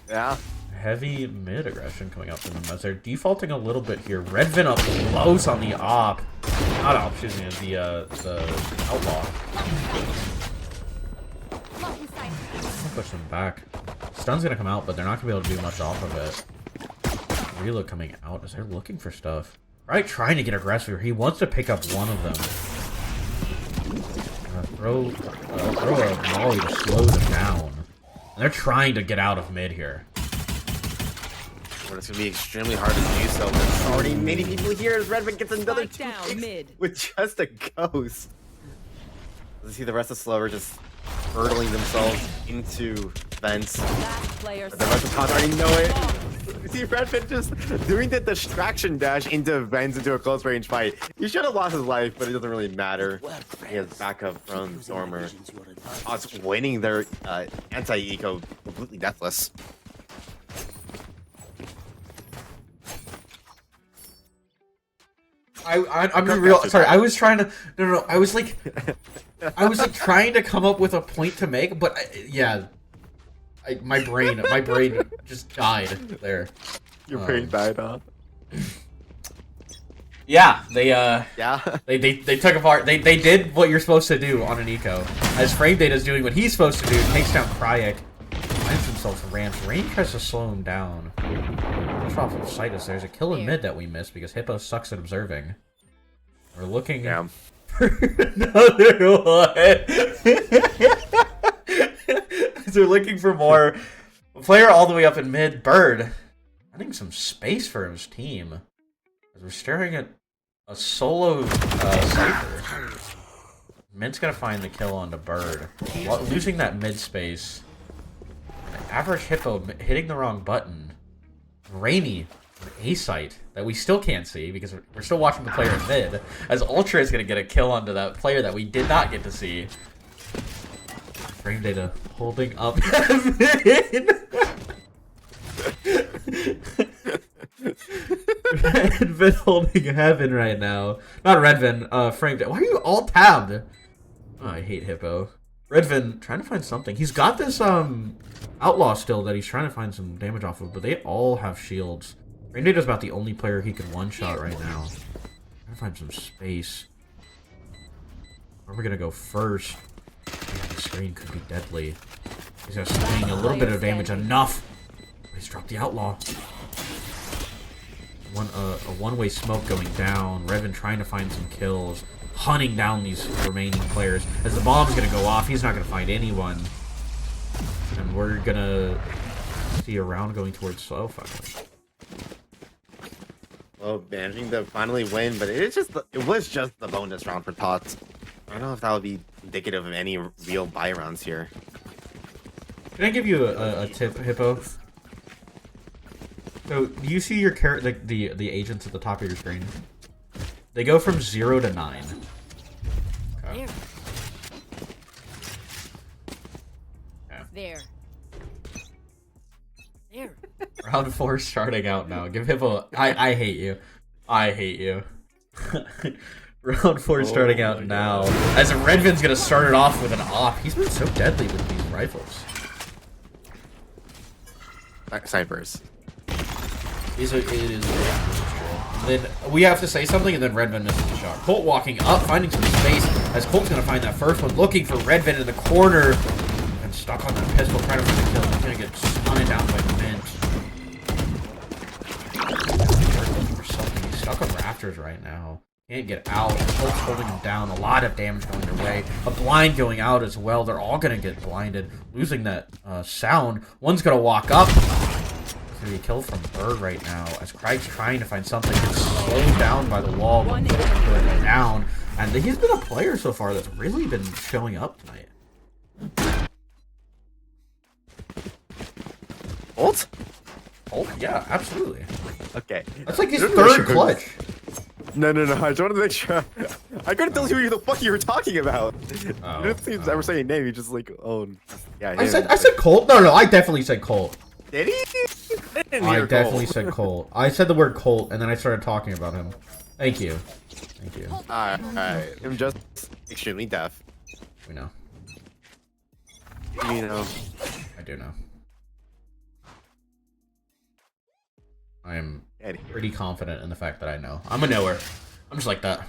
Yeah. Heavy mid aggression coming up from them as they're defaulting a little bit here. Redvin up close on the op. Not op, excuse me, the outlaw. Push them back. Stun's gonna come out, but they're not gonna be able to do much off of it. Reload coming out as they're looking for stuff. Right, trying to get aggressive. He wants to pick up one of them. Throw a molly to slow them down. And they're trying to get out of mid here. But it's gonna be extremely hard to do so. There's already many people here as Redmond gets another Spike down 2 mid. with just a ghost. Let's see the rest of Slower just hurtling themselves into vents. Last player The rest of TOTS already know it. See Redmond just doing the distraction dash into vents into a close range fight. He should have lost his life, but it doesn't really matter. He has backup from Stormer. TOTS winning their anti-eco completely deathless. I'm being real. Sorry, I was trying to. No. I was like trying to come up with a point to make, but my brain just died there. Your brain died, huh? Yeah, they Yeah. they took apart. They did what you're supposed to do on an eco. As Frame Data's doing what he's supposed to do, takes down Cryek, finds himself ramps. Rain tries to slow him down. Push off of sight as there's a kill in mid that we missed because Hippo sucks at observing. We're looking for another one. They're looking for more. A player all the way up in mid. Bird finding some space for his team. As we're staring at a solo Cypher. Mid's gonna find the kill onto Bird. Losing that mid space. Average Hippo hitting the wrong button. Rainy, an A-site that we still can't see because we're still watching the player in mid. As Ultra is going to get a kill onto that player that we did not get to see. Frame Data holding up Redvin holding heaven right now. Not Redvin, Frame Data. Why are you all tabbed? Oh, I hate Hippo. Redvin trying to find something. He's got this outlaw still that he's trying to find some damage off of, but they all have shields. Frame Data's about the only player he can one-shot right now. Trying to find some space. Where are we gonna go first? Yeah, the screen could be deadly. He's just swing a little bit of damage, enough. He's dropped the outlaw. A one-way smoke going down. Redvin trying to find some kills, hunting down these remaining players. As the bomb's gonna go off, he's not gonna find anyone. And we're gonna see a round going towards slow finally. Well, managing to finally win, but it was just the bonus round for TOTS. I don't know if that would be indicative of any real buy rounds here. Can I give you a tip, Hippo? So, do you see your the agents at the top of your screen? They go from 0 to 9. Okay. There. There. Round 4 starting out now. Give Hippo. I hate you. I hate you. Round 4 starting out now. As Redvin's gonna start it off with an op. He's been so deadly with these rifles. Snipers. It is then we have to say something, and then Redvin misses the shot. Colt walking up, finding some space, as Colt's gonna find that first one, looking for Redvin in the corner. And stuck on that pistol, trying to find the kill. He's gonna get stunned down by Mint. Looking for something. He's stuck on rafters right now. Can't get out. Colt's holding him down. A lot of damage going their way. A blind going out as well. They're all gonna get blinded. Losing that sound. One's gonna walk up. There's gonna be a kill from Bird right now. As Craig's trying to find something. Gets slowed down by the wall. But down. And he's been a player so far that's really been showing up tonight. Ult? Oh, yeah, absolutely. Okay. That's like his third clutch. No. I just wanted to make sure. I couldn't tell you who the fuck you were talking about. Oh, You didn't seem to ever say a name. You just like, oh, yeah. I him. said Colt. No, I definitely said Colt. Did he? didn't I hear definitely Cole. said Colt. I said the word Colt, and then I started talking about him. Thank you. Alright. I'm just extremely deaf. We know. You know. I do know. I am pretty confident in the fact that I know. I'm a knower. I'm just like that.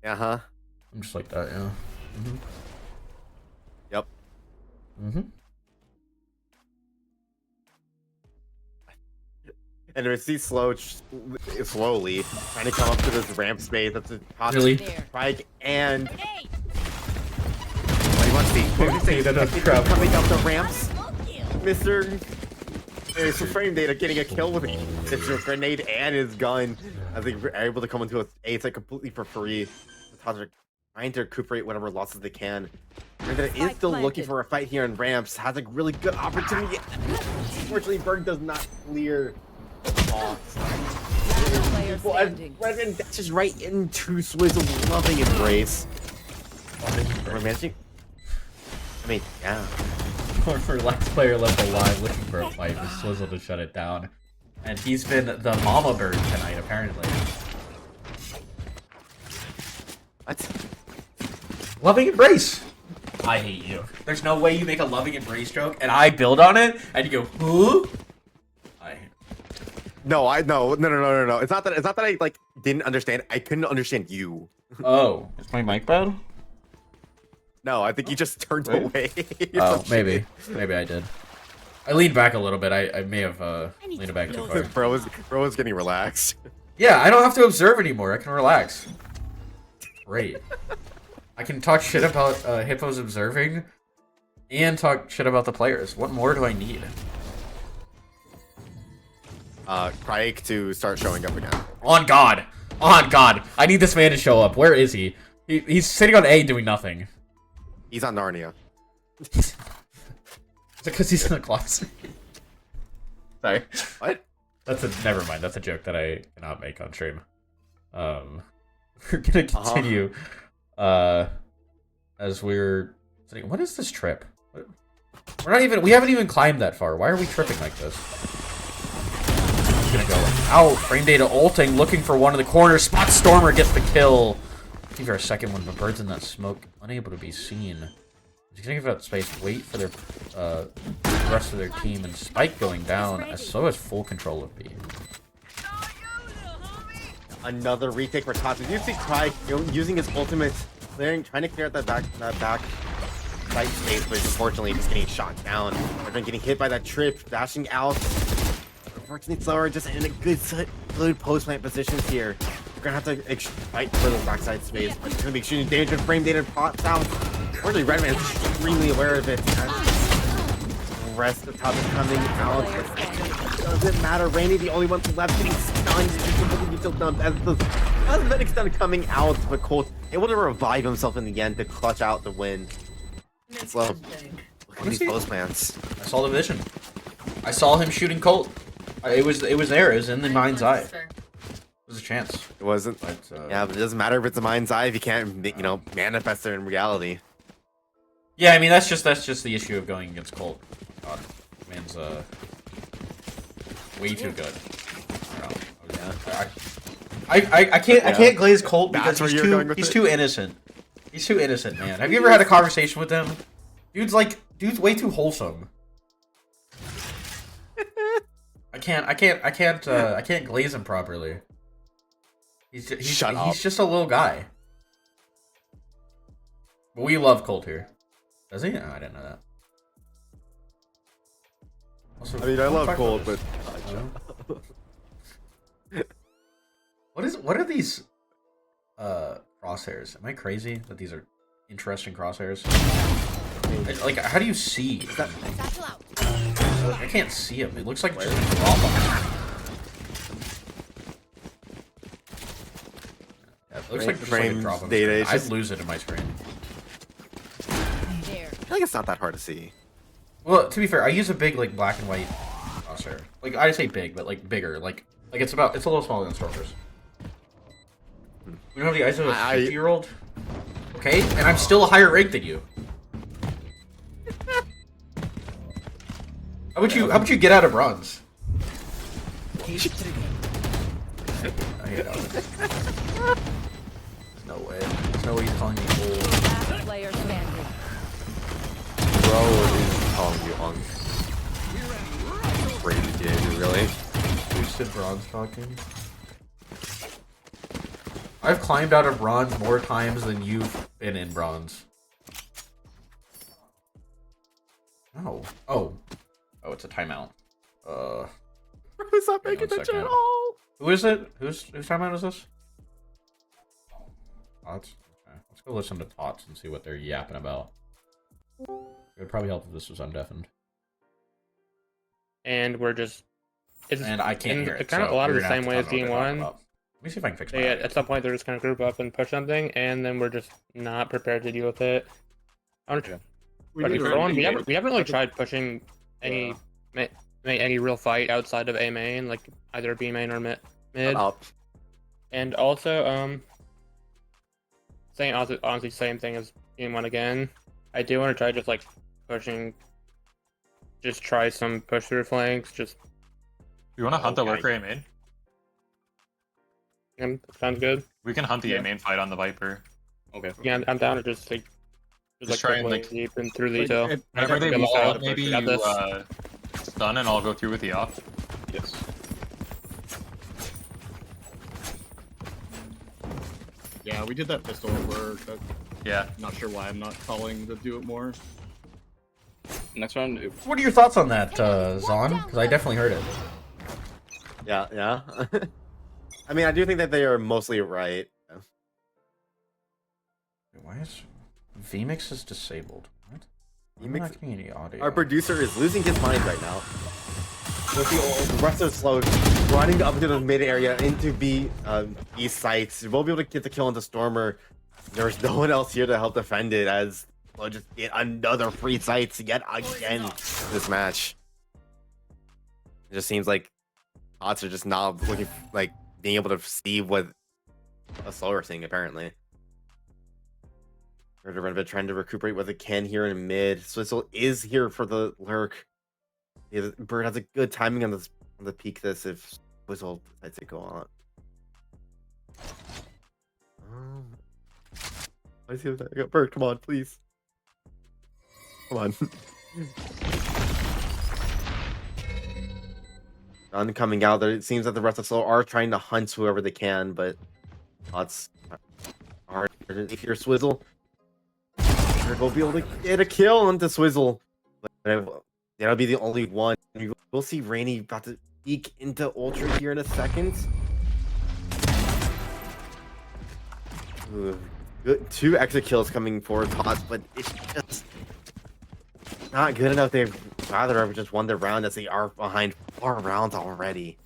Uh-huh. I'm just like that, yeah. Mm-hmm. Yep. Mm-hmm. And we see slowly trying to come up to this ramp space. That's a Really? Spike and what do you want to see? What do you see? Crap. Coming up the ramps, Mr. There's some frame data getting a kill with his grenade and his gun as they are able to come into a site completely for free. The TOTS are trying to recuperate whatever losses they can. Brandon is still looking for a fight here in ramps. Has a really good opportunity. Unfortunately, Berg does not clear. Brendan dashes right into Swizzle's loving embrace. Romantic? I mean, yeah. For last player left alive looking for a fight with Swizzle to shut it down. And he's been the mama bird tonight, apparently. What? Loving embrace! I hate you. There's no way you make a loving embrace joke and I build on it and you go, who? No. It's not that I like didn't understand. I couldn't understand you. Oh. Is my mic bad? No, I think you just turned away. Oh, maybe. Maybe I did. I leaned back a little bit. I may have leaned back too far. Bro is getting relaxed. Yeah, I don't have to observe anymore. I can relax. Great. I can talk shit about Hippo's observing and talk shit about the players. What more do I need? Crike to start showing up again. On God. On God. I need this man to show up. Where is he? He's sitting on A doing nothing. He's on Narnia. Is it because he's in the closet? Sorry. What? Never mind. That's a joke that I cannot make on stream. We're gonna continue. As we're sitting. What is this trip? We haven't even climbed that far. Why are we tripping like this? Gonna go out. Frame data ulting, looking for one in the corner. Spot Stormer gets the kill. Looking for a second one, but Bird's in that smoke, unable to be seen. He's gonna give out space, wait for their the rest of their team, and Spike going down, as so has full control of B. Another retake for TOTS. You see Crike using his ultimate, trying to clear out that back side space, but unfortunately just getting shot down. They've been getting hit by that trip, dashing out. Unfortunately, Slower just in a good post-plant positions here. We're gonna have to fight for the backside space, but it's gonna be shooting damage with frame data pops out. Unfortunately, Redman's extremely aware of it. The rest of the top is coming out. Doesn't matter. Randy, the only one left, getting stunned. He's still dumped as the cosmetic stun coming out, but Colt able to revive himself in the end to clutch out the win. Slow. Look at these post-plants. I saw the vision. I saw him shooting Colt. It was there. It was in the mind's eye. There's a chance. It wasn't. But, yeah, but it doesn't matter if it's a mind's eye if you can't, manifest it in reality. Yeah, I mean that's just the issue of going against Colt. God, man's way too good. I can't glaze Colt because he's too innocent. He's too innocent, man. Have you ever had a conversation with him? Dude's way too wholesome. I can't glaze him properly. He's just a little guy. But we love Colt here. Does he? No, I didn't know that. Also, I mean, I love Colt, but what are these crosshairs? Am I crazy that these are interesting crosshairs? Like, how do you see? I can't see him. It looks like just a drop on. Yeah, it looks like just like a drop on. I'd lose it in my screen. I feel like it's not that hard to see. Well, to be fair, I use a big like black and white crosshair. Like I say big, but like bigger. Like it's a little smaller than Stormer's. You don't have the eyes of a I- 50-year-old? Okay, and I'm still a higher rank than you. How would you get out of bronze? I hate Alex. There's no way. There's no way he's calling me old. Last player standing. Bro is calling you on. Crazy dude, really. Boosted bronze talking. I've climbed out of bronze more times than you've been in bronze. Oh. Oh. Oh, it's a timeout. Who's not Hang on paying a attention second. at all? Who is it? Whose timeout is this? TOTS? Okay. Let's go listen to TOTS and see what they're yapping about. It would probably help if this was undeafened. And we're just. It's, And I can't in hear it. kind of so a lot of you're the gonna have same to way tell as me what they're talking D1. about. Let me see if I can fix my They, audio. at some point, they're just going to group up and push something, and then we're just not prepared to deal with it. I don't know. We But need for to one, we engage. haven't really tried pushing any any real fight outside of A main, like either B main or mid. Up. And also, saying honestly same thing as game one again. I do want to try just like pushing, just try some push through flanks. Just You want to hunt the Okay. lurker A main? sounds good. We can hunt the Yeah. A main fight on the Viper. Okay. Yeah, I'm down to just like Just try and, push like, deep and through the Like, tail. Whenever they Good wall luck. up, maybe We you got this. stun and I'll go through with the op. Yes. Yeah, we did that pistol where Yeah. not sure why I'm not calling to do it more. Next round, What are your thoughts on that, Zon? Because I definitely heard it. Yeah, yeah. I mean, I do think that they are mostly right. Wait, why is VMix is disabled? What? I'm VMix not getting any audio. Our producer is losing his mind right now. With the rest of slow running up into the mid area into B sites. You won't be able to get the kill on the Stormer. There's no one else here to help defend it as we'll just get another free sites yet again this match. It just seems like TOTS are just not looking like being able to see what a slower thing apparently. They're trying to recuperate what they can here in mid. Swizzle is here for the lurk. Yeah, Bird has a good timing on the peak this if Swizzle decides to go on. I see what that Bird, come on, please. Come on. None coming out there. It seems that the rest of Slow are trying to hunt whoever they can, but lots hard if you're Swizzle. We'll be able to get a kill onto Swizzle. But that'll be the only one. We'll see Rainy about to peek into Ultra here in a second. Ooh, good, 2 extra kills coming for TOTS, but it's just not good enough. They'd rather have just won their round as they are behind 4 rounds already.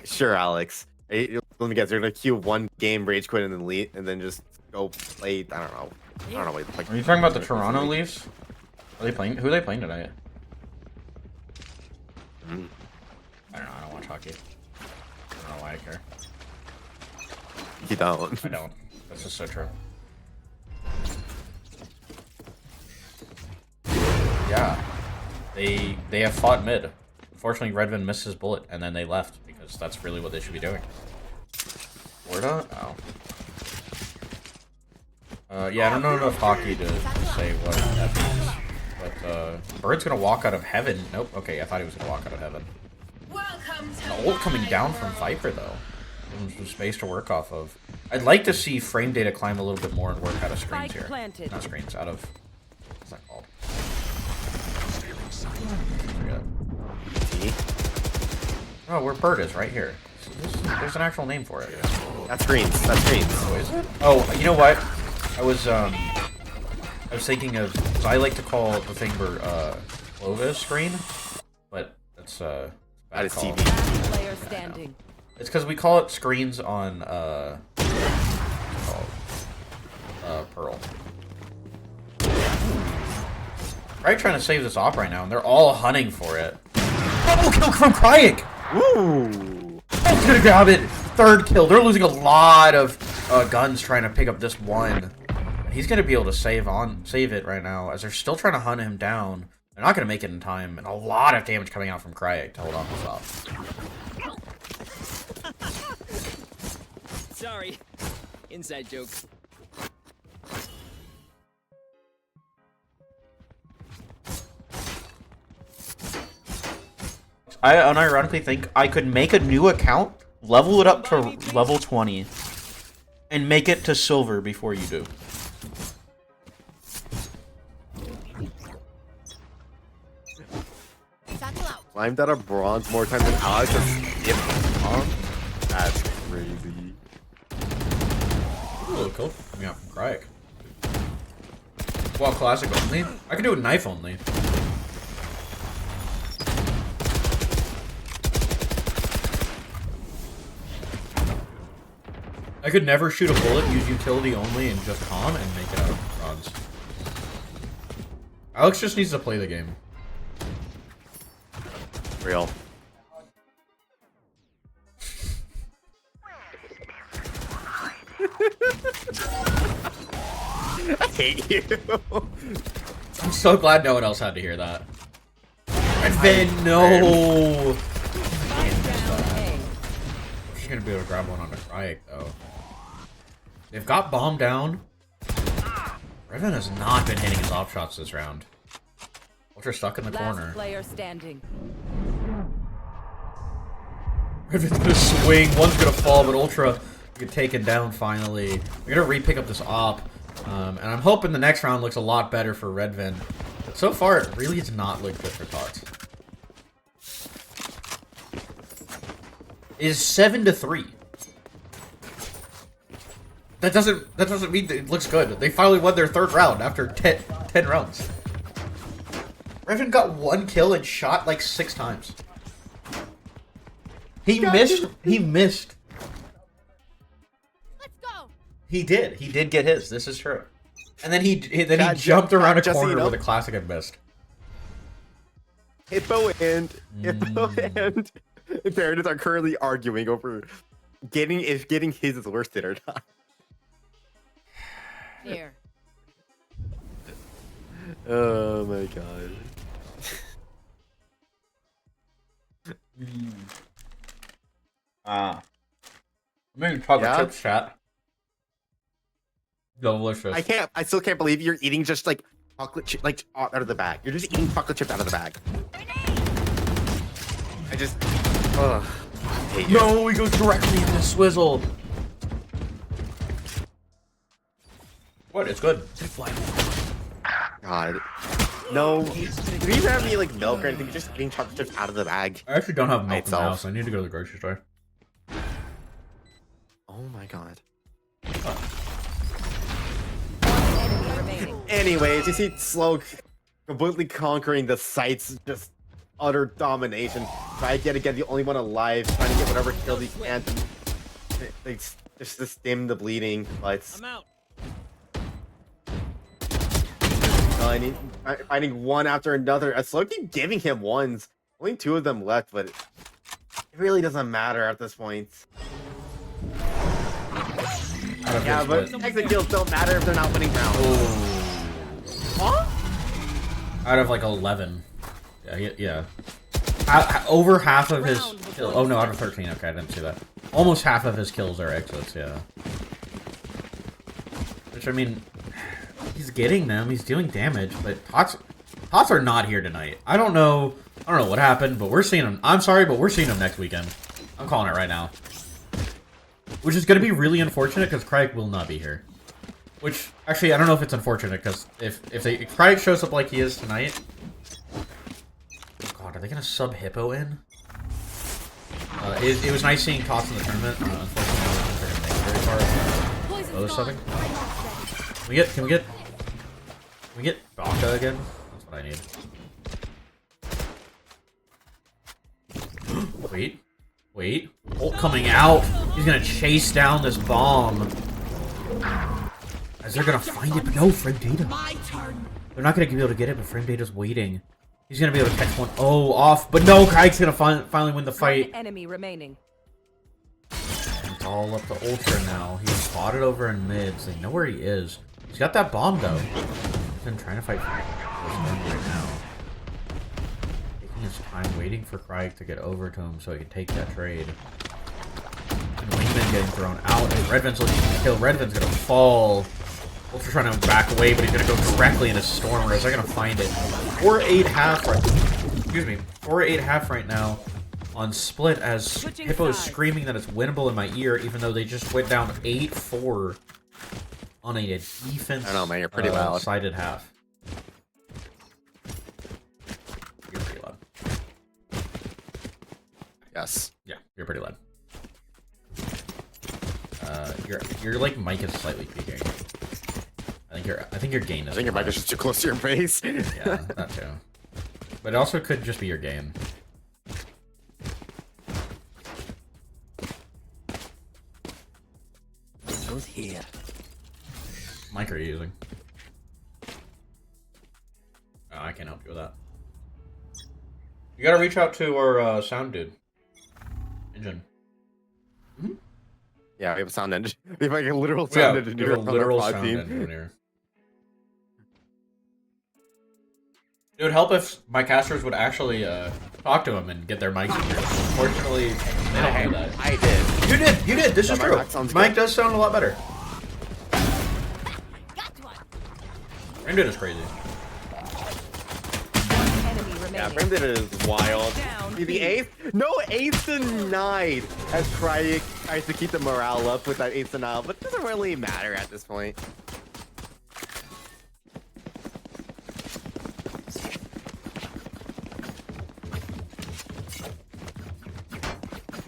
Sure, Alex. Hey, let me guess. They're gonna queue 1 game, rage quit, and then leave, and then just go play. I don't know. Like, Are you talking about the Toronto Leafs? Are they playing? Who are they playing tonight? I don't know. I don't watch hockey. I don't know why I care. You don't. I don't. That's just so true. Yeah, they have fought mid. Unfortunately, Redvin missed his bullet, and then they left because that's really what they should be doing. Florida? Oh. Yeah, I don't know enough hockey to say what that means. But Bird's gonna walk out of heaven. Nope. Okay, I thought he was gonna walk out of heaven. An ult coming down from Viper though. Gives him some space to work off of. I'd like to see frame data climb a little bit more and work out of screens here. Planted. Not screens, out of what's that called? Oh, where Bird is, right here. There's an actual name for it. That's screens. That's screens. Oh, is it? Oh, you know what? I was thinking of. So I like to call the thing where Clovis screen, but that's That bad is call. TV. Last player standing. It's because we call it screens on Pearl. Right, trying to save this op right now, and they're all hunting for it. Double kill from Cryik! Woo! He's gonna grab it. Third kill. They're losing a lot of guns trying to pick up this one. And he's gonna be able to save it right now as they're still trying to hunt him down. They're not gonna make it in time, and a lot of damage coming out from Cryek to hold on this off. Sorry. Inside joke. I unironically think I could make a new account, level it up to level 20, and make it to silver before you do. Climbed out of bronze more times than Alex has skipped. That's crazy. Ooh, cool. Coming out from Cryek. Well, classic only. I can do a knife only. I could never shoot a bullet, use utility only, and just calm and make it out of bronze. Alex just needs to play the game. Real. I hate you. I'm so glad no one else had to hear that. And then, no! She's gonna be able to grab one on the Cryek, though. They've got bomb down. Revan has not been hitting his op shots this round. Ultra stuck in the corner. Last player standing. Revan's gonna swing, one's gonna fall, but Ultra get taken down finally. We're gonna re-pick up this op. And I'm hoping the next round looks a lot better for Redvan. But so far, it really does not look good for TOTS. It is 7-3. That doesn't mean that it looks good. They finally won their third round after 10 rounds. Redvan got 1 kill and shot like 6 times. He missed. Let's go. He did get his. This is true. And then he jumped around a just so corner you know. with a classic and missed. Hippo and Paradis are currently arguing over getting his is worth it or not. Here. Oh my god. I'm making chocolate Yeah? chips, chat. Delicious. I still can't believe you're eating just like chocolate chip like out of the bag. You're just eating chocolate chips out of the bag. I just ugh. I hate you. No, he goes directly into Swizzle. What? It's good. God. No. Do you even have any like milk or anything? You're just eating chocolate chips out of the bag. I actually don't have milk in the Itself. house. I need to go to the grocery store. Oh my god. Enemy remaining. Anyways, you see SLO completely conquering the sites, just utter domination. Try yet again, the only one alive, trying to get whatever kills he can. They just to stem the bleeding, but I'm out. finding one after another. SLO keep giving him ones. Only 2 of them left, but it really doesn't matter at this point. Yeah, but exit kills don't matter if they're not winning rounds. Huh? Out of like 11. Yeah. Over half of his kills. Oh no, out of 13. Okay, I didn't see that. Almost half of his kills are exits, yeah. Which, I mean, he's getting them. He's doing damage, but TOTS are not here tonight. I don't know what happened, but we're seeing them. I'm sorry, but we're seeing them next weekend. I'm calling it right now. Which is going to be really unfortunate because Cryek will not be here. Which, actually, I don't know if it's unfortunate because if Cryek shows up like he is tonight... Oh god, are they going to sub Hippo in? It was nice seeing TOTS in the tournament. Unfortunately, I don't think they're going to make it very far. Those subbing. Can we get Baka again? That's what I need. Wait. Ult coming out. He's gonna chase down this bomb. As they're gonna find it, but no, frame data. They're not gonna be able to get it, but frame data's waiting. He's gonna be able to catch one. Oh, off, but no, Kykes gonna finally win the fight. One enemy remaining. all up to Ultra now. He's spotted over in mid, so they know where he is. He's got that bomb, though. He's been trying to fight for this gun right now. Taking his time, waiting for Craig to get over to him so he can take that trade. And Wingman getting thrown out. And Redvin's looking to kill. Redvin's gonna fall. Ultra trying to back away, but he's gonna go directly into Stormers. They're gonna find it. 4-8 half right. Excuse me. 4-8 half right now on split as Hippo is screaming that it's winnable in my ear, even though they just went down 8-4 on a defense. I don't know, man. You're pretty loud. Sided half. You're pretty loud. Yes. Yeah, you're pretty loud. Your like mic is slightly peaking. I think your gain is. I think your mic is just too close to your face. Yeah, that too. But it also could just be your gain. Goes here. Mic are you using? Oh, I can't help you with that. You gotta reach out to our sound dude. Engine. Yeah, we have a sound engineer. We have like a literal sound engineer. We have a literal on our sound team. engineer. It would help if my casters would actually talk to him and get their mics in here. Unfortunately, they don't do that. I did. You did. This is my true. mic sounds Mike good. does sound a lot better. Got one. Brandon is crazy. Enemy remaining. Yeah, Brendan is wild. Down The B. eighth? No, eighth denied. As tries to keep the morale up with that eighth denial, but it doesn't really matter at this point.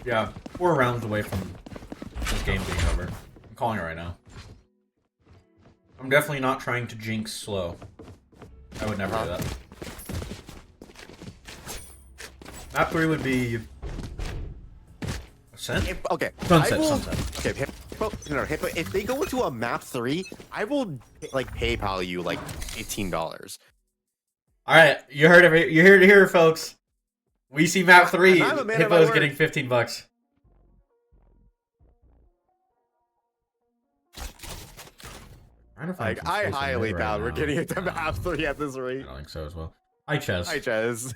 Yeah, 4 rounds away from this game being over. I'm calling it right now. I'm definitely not trying to jinx slow. I would never do that. Map 3 would be... Ascent? Okay, Sunset, I will, sunset. Okay, Hippo, if they go into a map 3, I will like PayPal you like $18. Alright, you heard it. You heard it here, folks. We see map 3. I'm a man of my Hippo's word. getting $15. Trying to find Like, some I space in highly mid right doubt we're now. getting into map 3 at this I rate. don't think so as well. Hi, Ches. Hi, Jez.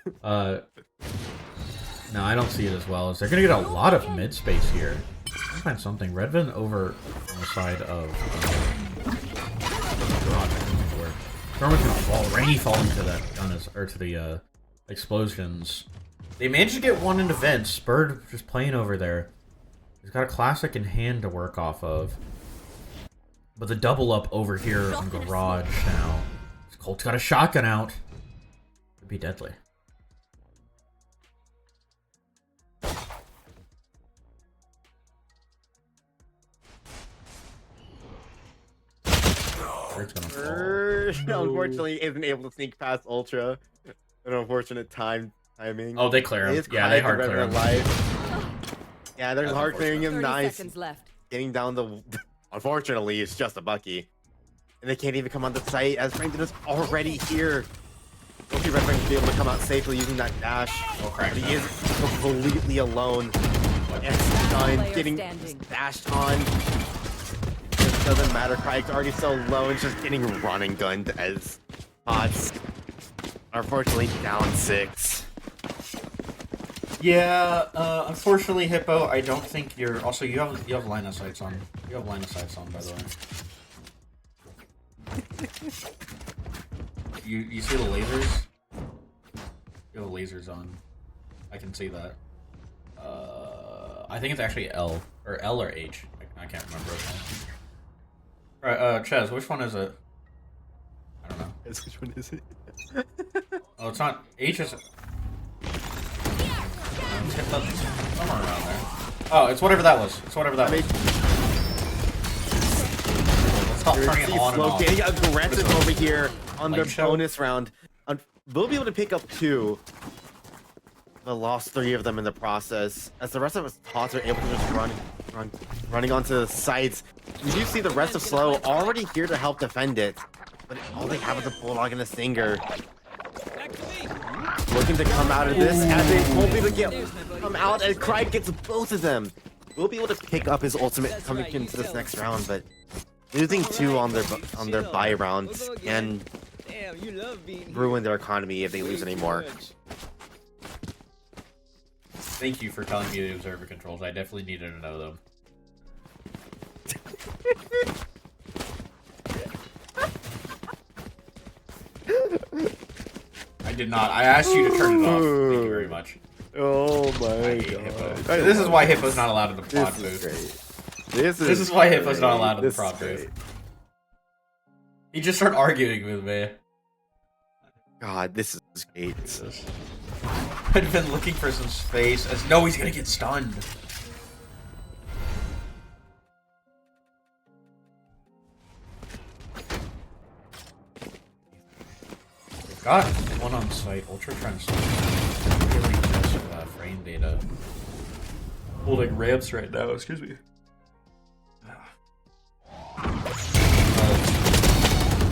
No, I don't see it as well. As they're gonna get a lot of mid space here. I'll find something. Redvin over on the side of. Norman can fall. Rainy falling to that gun is, or to the explosions. They managed to get one into vents. Bird just playing over there. He's got a classic in hand to work off of. But the double up over here on garage now. Colt's got a shotgun out. Could be deadly. Bird's gonna fall. Unfortunately, isn't able to sneak past Ultra. An unfortunate timing. Oh, they clear him. It is Yeah, they quiet hard to clear him. life. Yeah, they're That's hard clearing him. 30 Nice. seconds left. Getting down the. Unfortunately, it's just a Bucky. And they can't even come on the site as Brandon is already here. Hopefully, Red Ring will be able to come out safely using that dash. Oh, But he is completely alone. And done Player getting standing. dashed on. It doesn't matter. Craig's already so low and just getting running gunned as TOTS. Unfortunately, down 6. Yeah, unfortunately, Hippo, I don't think you're. Also, you have line of sights on. You have line of sights on, by the way. You see the lasers? You have lasers on. I can see that. I think it's actually L or H. I can't remember. Right, Ches, which one is it? I don't know. Which one is it? Oh, it's not H. Is somewhere around there. Oh, it's whatever that was. It's whatever that was. Let's stop turning it on and Slow off. getting aggressive over here on Light the show? bonus round. We'll be able to pick up 2. But lost 3 of them in the process. As the rest of us TOTS are able to just running onto the sites. You do see the rest of Slow already here to help defend it. But all they have is a Bulldog and a Stinger. Looking to come out of this as they won't be able to come out, and Craig gets both of them. will be able to pick up his ultimate coming into this next round, but losing 2 on their buy rounds can Damn, you love being ruin their economy if they lose anymore. Thank you for telling me the observer controls. I definitely needed to know them. I did not. I asked you to turn it off. Thank you very much. Oh my Hippo. This is why Hippo's not allowed in the prod booth. This is why Hippo's not allowed in the This prod is booth. great. He just started arguing with me. God, this is great. I'd been looking for some space. As no, he's gonna get stunned. They've got one on site. Ultra trying to really just frame data. Holding ramps right now. Excuse me.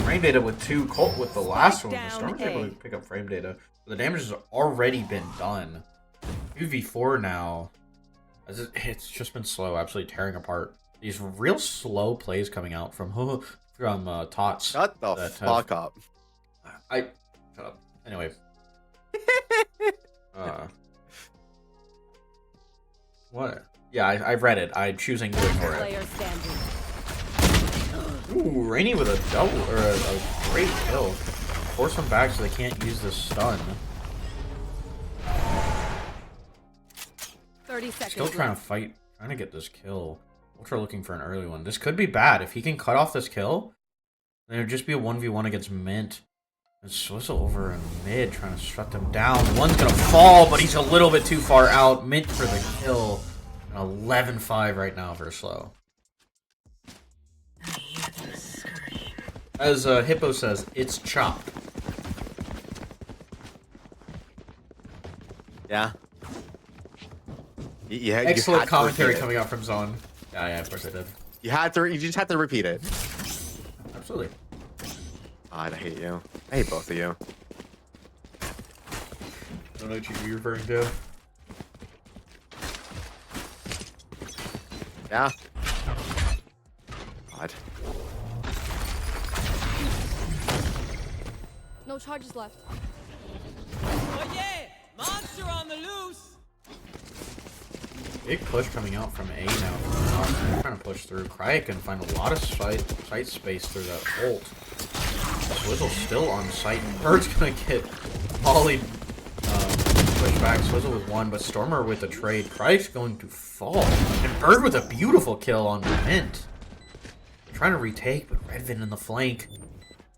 Frame data with 2 Colt with the last one. The Storm's able to pick up frame data. The damage has already been done. 2v4 now. It's just been slow, absolutely tearing apart. These real slow plays coming out from TOTS. Shut the fuck up. Shut up. Anyway. What? Yeah, I've read it. I'm choosing to ignore it. Player standing. Ooh, Rainy with a double or a great kill. Force them back so they can't use this stun. 30 seconds. Still trying to fight, trying to get this kill. Ultra looking for an early one. This could be bad. If he can cut off this kill, then it would just be a 1v1 against Mint. And Swizzle over in mid, trying to shut them down. One's gonna fall, but he's a little bit too far out. Mint for the kill. An 11-5 right now for SLO. As Hippo says, it's chopped. Yeah. Yeah. Excellent commentary coming out from Zone. Yeah, of course I did. You just had to repeat it. Absolutely. God, I hate you. I hate both of you. I don't know what you're referring to. Yeah. God. No charges left. Oh yeah! Monster on the loose! Big push coming out from A now. They're trying to push through. Cryo can find a lot of sight space through that ult. Swizzle's still on site. Bird's gonna get volleyed. Push back. Swizzle with 1, but Stormer with a trade. Cryo's going to fall. And Bird with a beautiful kill on Mint. They're trying to retake, but Redvin in the flank.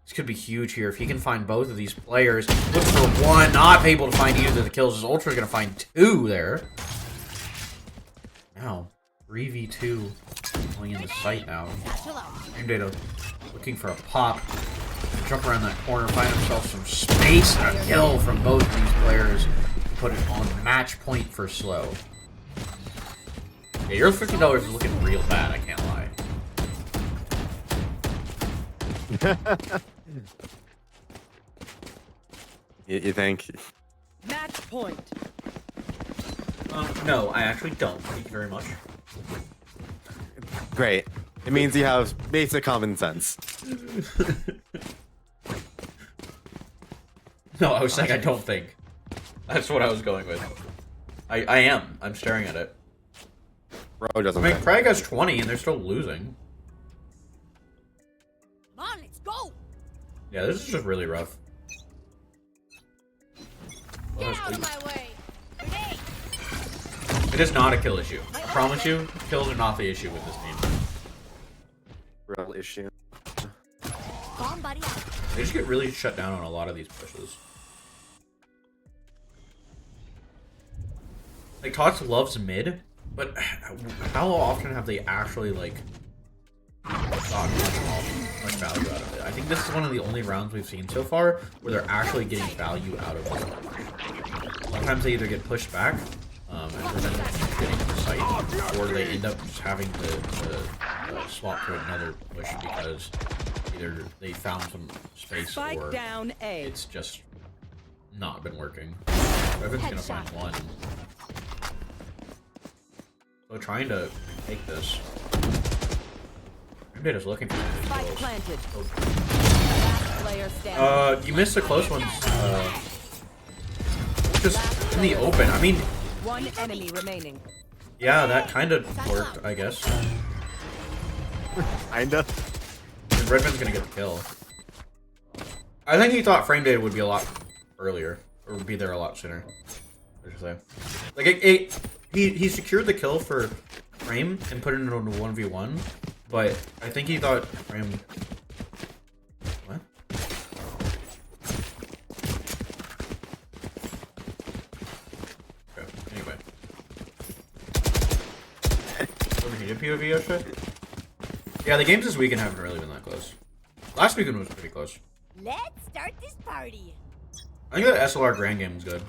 This could be huge here. If he can find both of these players. Look for 1. Not able to find either of the kills. His Ultra's going to find 2 there. Now, 3v2 going into sight now. Frame data looking for a pop. Jump around that corner, find himself some space and a kill from both of these players. Put it on match point for SLO. Yeah, your $50 is looking real bad, I can't lie. You think? Match point. No, I actually don't. Thank you very much. Great. It means you have basic common sense. No, I was saying I don't think. That's what I was going with. I am. I'm staring at it. Bro doesn't I mean, think. Craig has 20 and they're still losing. Come on, let's go. Yeah, this is just really rough. Get out of my way. Hey. It is not a kill issue. I promise you, kills are not the issue with this team. Real issue. Bomb buddy out. They just get really shut down on a lot of these pushes. Like, TOTS loves mid, but how often have they actually, like, gotten much value out of it? I think this is one of the only rounds we've seen so far where they're actually getting value out of it. Sometimes they either get pushed back, and prevent them from getting to the site, or they end up just having to swap to another push because either they found some space Spike or down A. it's just not been working. Revan's gonna find 1. So trying to take this. Frame Data's looking for some Spike kills. planted. Last player standing. You missed the close ones. Just in the open. I mean, One enemy remaining. yeah, that kind of worked, I guess. Kinda. And Redman's gonna get the kill. I think he thought Frame Data would be a lot earlier, or would be there a lot sooner. I should say. Like he secured the kill for Frame and put it into 1v1, but I think he thought Frame. What? Okay. Anyway. What did you do, POV yesterday? Yeah, the games this weekend haven't really been that close. Last weekend was pretty close. Let's start this party. I think that SLR Grand game was good.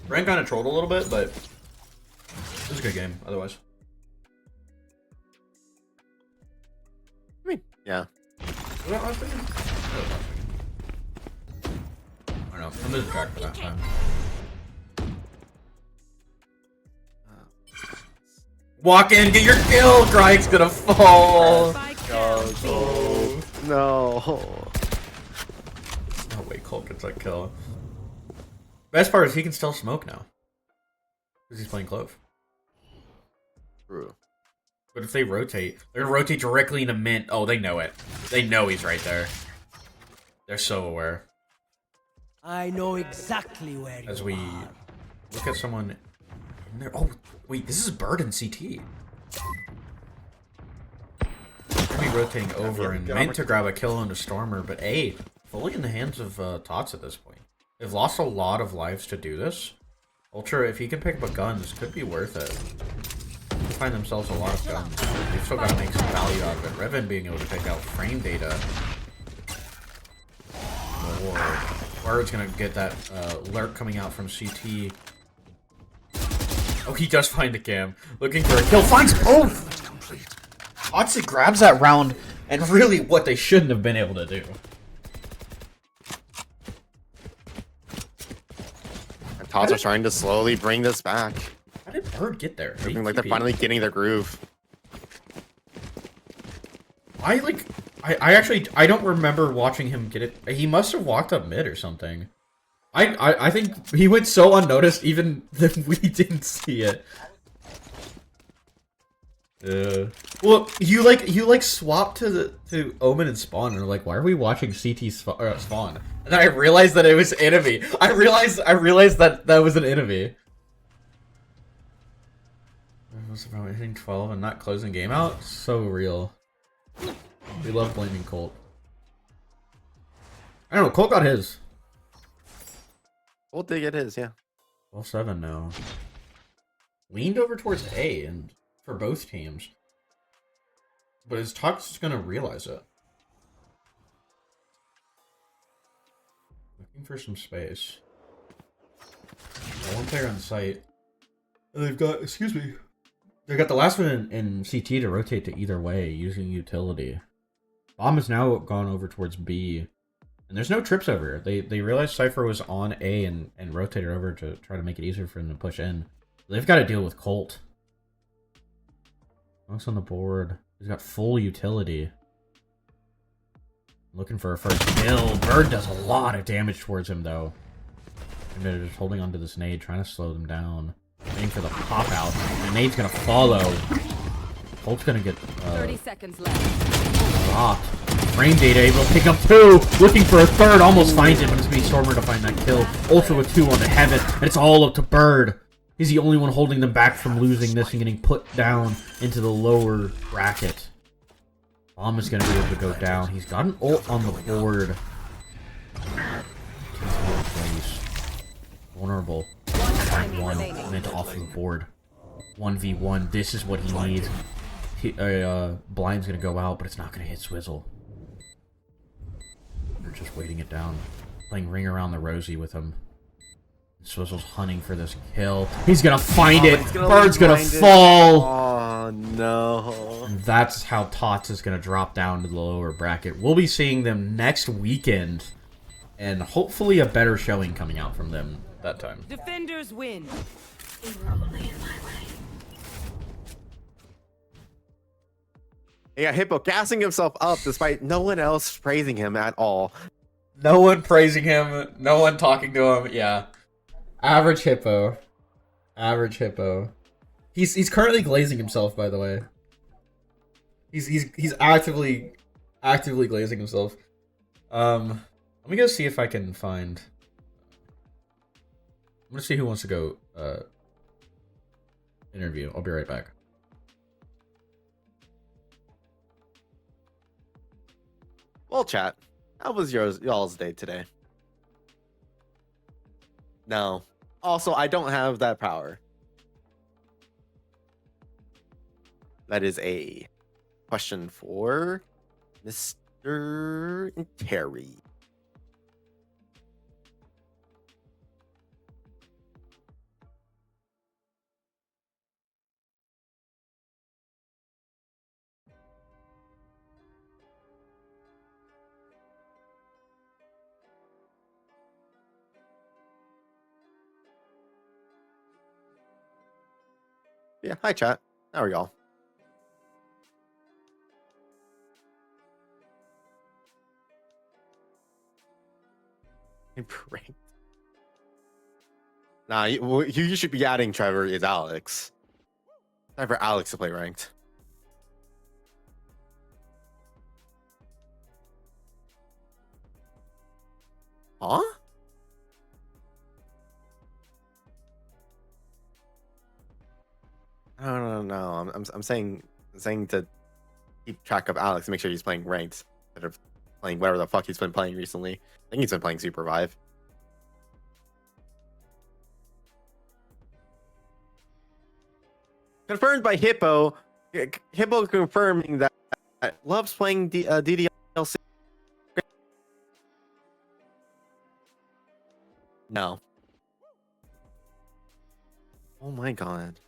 Grand kind of trolled a little bit, but it was a good game otherwise. I mean, yeah. Was that last weekend? That was last weekend. I don't know. I'm losing track for that time. Walk in, get your kill! Grike's gonna fall! Spike down. No. Oh wait, Colt gets that kill. Best part is he can still smoke now. Because he's playing Clove. True. But if they rotate, they're gonna rotate directly into Mint. Oh, they know it. They know he's right there. They're so aware. I know exactly where As you we are. look at someone in there. Oh, wait, this is Bird and CT. Be rotating over and meant to grab a kill into Stormer, but A, fully in the hands of TOTS at this point. They've lost a lot of lives to do this. Ultra, if he can pick up a gun, this could be worth it. They find themselves a lot of guns. They've still got to make some value out of it. Revan being able to pick out Frame Data. Lord. Bird's gonna get that lurk coming out from CT. Oh, he does find a cam. Looking for a kill. Finds both! TOTS grabs that round, and really what they shouldn't have been able to do. And TOTS are starting to slowly bring this back. How did Bird get there? Looking like they're finally getting their groove. I don't remember watching him get it. He must have walked up mid or something. I think he went so unnoticed even that we didn't see it. Well, you swapped to Omen and Spawn and are like, why are we watching CT Spawn? And then I realized that it was enemy. I realized that was an enemy. Was about hitting 12 and not closing game out? So real. We love blaming Colt. I don't know, Colt got his. Colt did get his, yeah. 12-7 now. Leaned over towards A and for both teams. But his TOTS is gonna realize it. Looking for some space. Got one player on site. And they've got, excuse me. They got the last one in CT to rotate to either way using utility. Bomb has now gone over towards B. And there's no trips over. They realized Cypher was on A and rotated over to try to make it easier for them to push in. They've got to deal with Colt. Looks on the board. He's got full utility. Looking for a first kill. Bird does a lot of damage towards him though. And they're just holding onto this nade, trying to slow them down. Waiting for the pop out. The nade's gonna follow. Colt's gonna get 30 seconds left. dropped. Frame Data able to pick up 2. Looking for a third. Almost finds it, but it's me Stormer to find that kill. Ultra with 2 on the Heaven. And it's all up to Bird. He's the only one holding them back from losing this and getting put down into the lower bracket. Bomb is gonna be able to go down. He's got an ult on the board. Vulnerable. One meant off the board. 1v1. This is what he needs. Blind's gonna go out, but it's not gonna hit Swizzle. They're just waiting it down. Playing Ring Around the Rosie with him. Swizzle's hunting for this kill. He's gonna find it. Bird's gonna fall. Oh no. And that's how TOTS is gonna drop down to the lower bracket. We'll be seeing them next weekend, and hopefully a better showing coming out from them that time. Defenders win. Yeah, Hippo gassing himself up despite no one else praising him at all. No one praising him. No one talking to him. Yeah. Average Hippo. Average Hippo. He's currently glazing himself, by the way. He's actively glazing himself. Let me go see if I can find. I'm gonna see who wants to go interview. I'll be right back. Well, chat, how was y'all's day today? No. Also, I don't have that power. That is a question for Mr. Terry. Yeah, hi chat. How are y'all? Ranked. Nah, you should be adding Trevor is Alex. Time for Alex to play ranked. Huh? No. I'm saying to keep track of Alex and make sure he's playing ranked instead of playing whatever the fuck he's been playing recently. I think he's been playing Super Vive. Confirmed by Hippo. Hippo confirming that loves playing DDLC. No. Oh my god.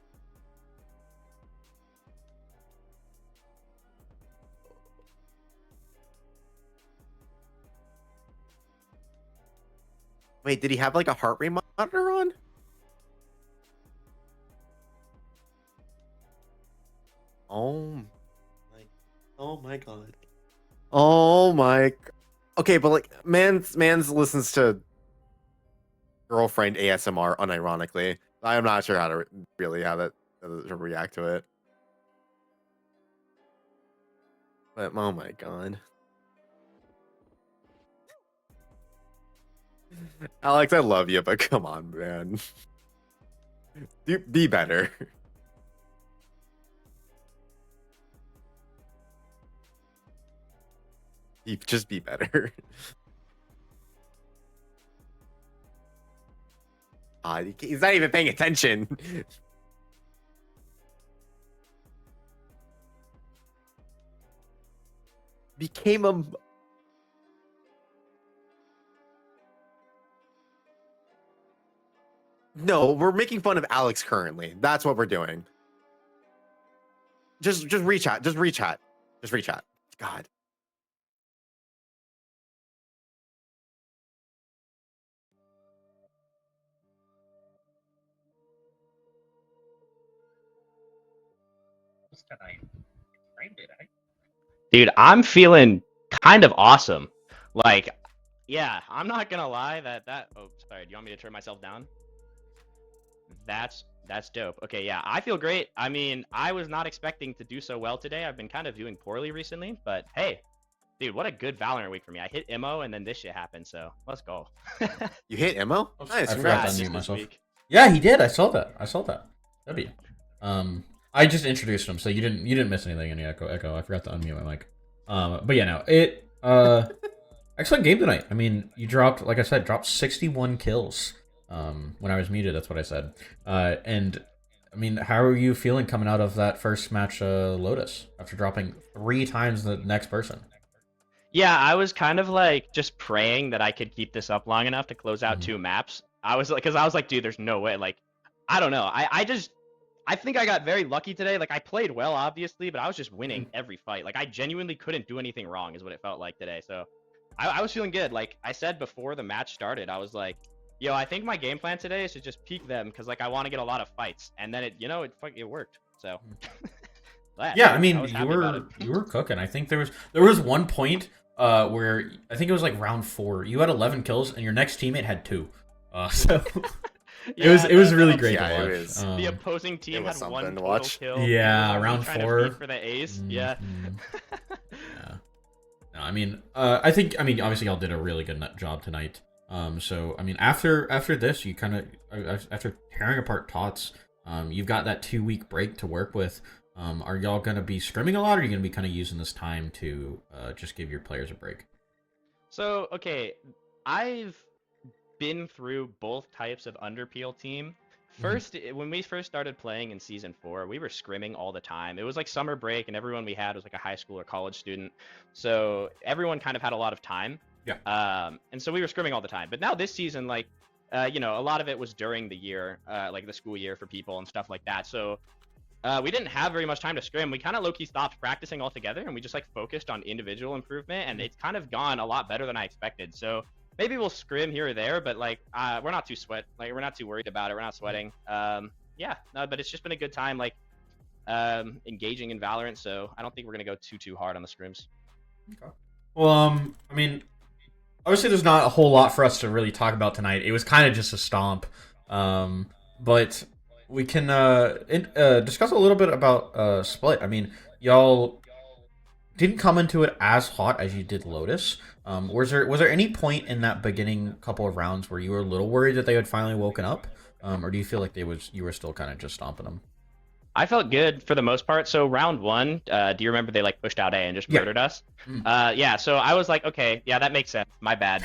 Wait, did he have like a heart rate monitor on? Oh my god. Oh my. Okay, but like man's listens to girlfriend ASMR unironically. I'm not sure how to really how to react to it. But oh my god. Alex, I love you, but come on, man. Be better. Just be better. He's not even paying attention. Became a... No, we're making fun of Alex currently. That's what we're doing. Just rechat. Just rechat. Just rechat. God. Dude, I'm feeling kind of awesome. Like, yeah, I'm not gonna lie that oh, sorry, do you want me to turn myself down? That's dope. Okay, yeah, I feel great. I mean, I was not expecting to do so well today. I've been kind of doing poorly recently, but hey, dude, what a good Valorant week for me. I hit MO and then this shit happened, so let's go. You hit MO? Nice, I forgot congrats. to unmute myself. Yeah, he did. I saw that. W. I just introduced him, so you didn't miss anything in the echo. I forgot to unmute my mic. But yeah, no, it excellent game tonight. I mean, you dropped, like I said, 61 kills. When I was muted, that's what I said. And I mean, how are you feeling coming out of that first match, Lotus, after dropping 3 times the next person? Yeah, I was kind of like just praying that I could keep this up long enough to close out 2 maps. I was like, because I was like, dude, there's no way. Like, I don't know. I think I got very lucky today. Like, I played well, obviously, but I was just winning every fight. Like, I genuinely couldn't do anything wrong, is what it felt like today. So, I was feeling good. Like I said before the match started, I was like, yo, I think my game plan today is to just peek them because, like, I want to get a lot of fights. And then it worked. So. glad. Yeah, I mean, was you happy about were it. you were cooking. I think there was one point where I think it was like round 4. You had 11 kills, and your next teammate had 2. So it was really great Yeah, to it watch. was. The opposing team was had 1 something to total watch. kill. Yeah, It was on me round trying to 4. beat for the ace. Yeah. Yeah. No, I mean, I think obviously y'all did a really good job tonight. So I mean, after this, you kind of after tearing apart TOTS, you've got that 2-week break to work with. Are y'all gonna be scrimming a lot, or are you gonna be kind of using this time to just give your players a break? So, okay, I've been through both types of Underpeel team. First, when we first started playing in Season 4, we were scrimming all the time. It was like summer break, and everyone we had was like a high school or college student. So everyone kind of had a lot of time. Yeah. And so we were scrimming all the time. But now this season, like, a lot of it was during the year, like the school year for people and stuff like that. So we didn't have very much time to scrim. We kind of low-key stopped practicing altogether, and we just like focused on individual improvement, and it's kind of gone a lot better than I expected. So maybe we'll scrim here or there, but like we're not too worried about it. We're not sweating. Yeah, no, but it's just been a good time, like engaging in Valorant. So I don't think we're gonna go too hard on the scrims. Okay. Well, I mean, obviously there's not a whole lot for us to really talk about tonight. It was kind of just a stomp, but we can discuss a little bit about Split. I mean, y'all didn't come into it as hot as you did Lotus. Was there any point in that beginning couple of rounds where you were a little worried that they had finally woken up, or do you feel like you were still kind of just stomping them? I felt good for the most part. So round 1, do you remember they like pushed out A and just murdered us? Yeah. So I was like, okay, yeah, that makes sense. My bad.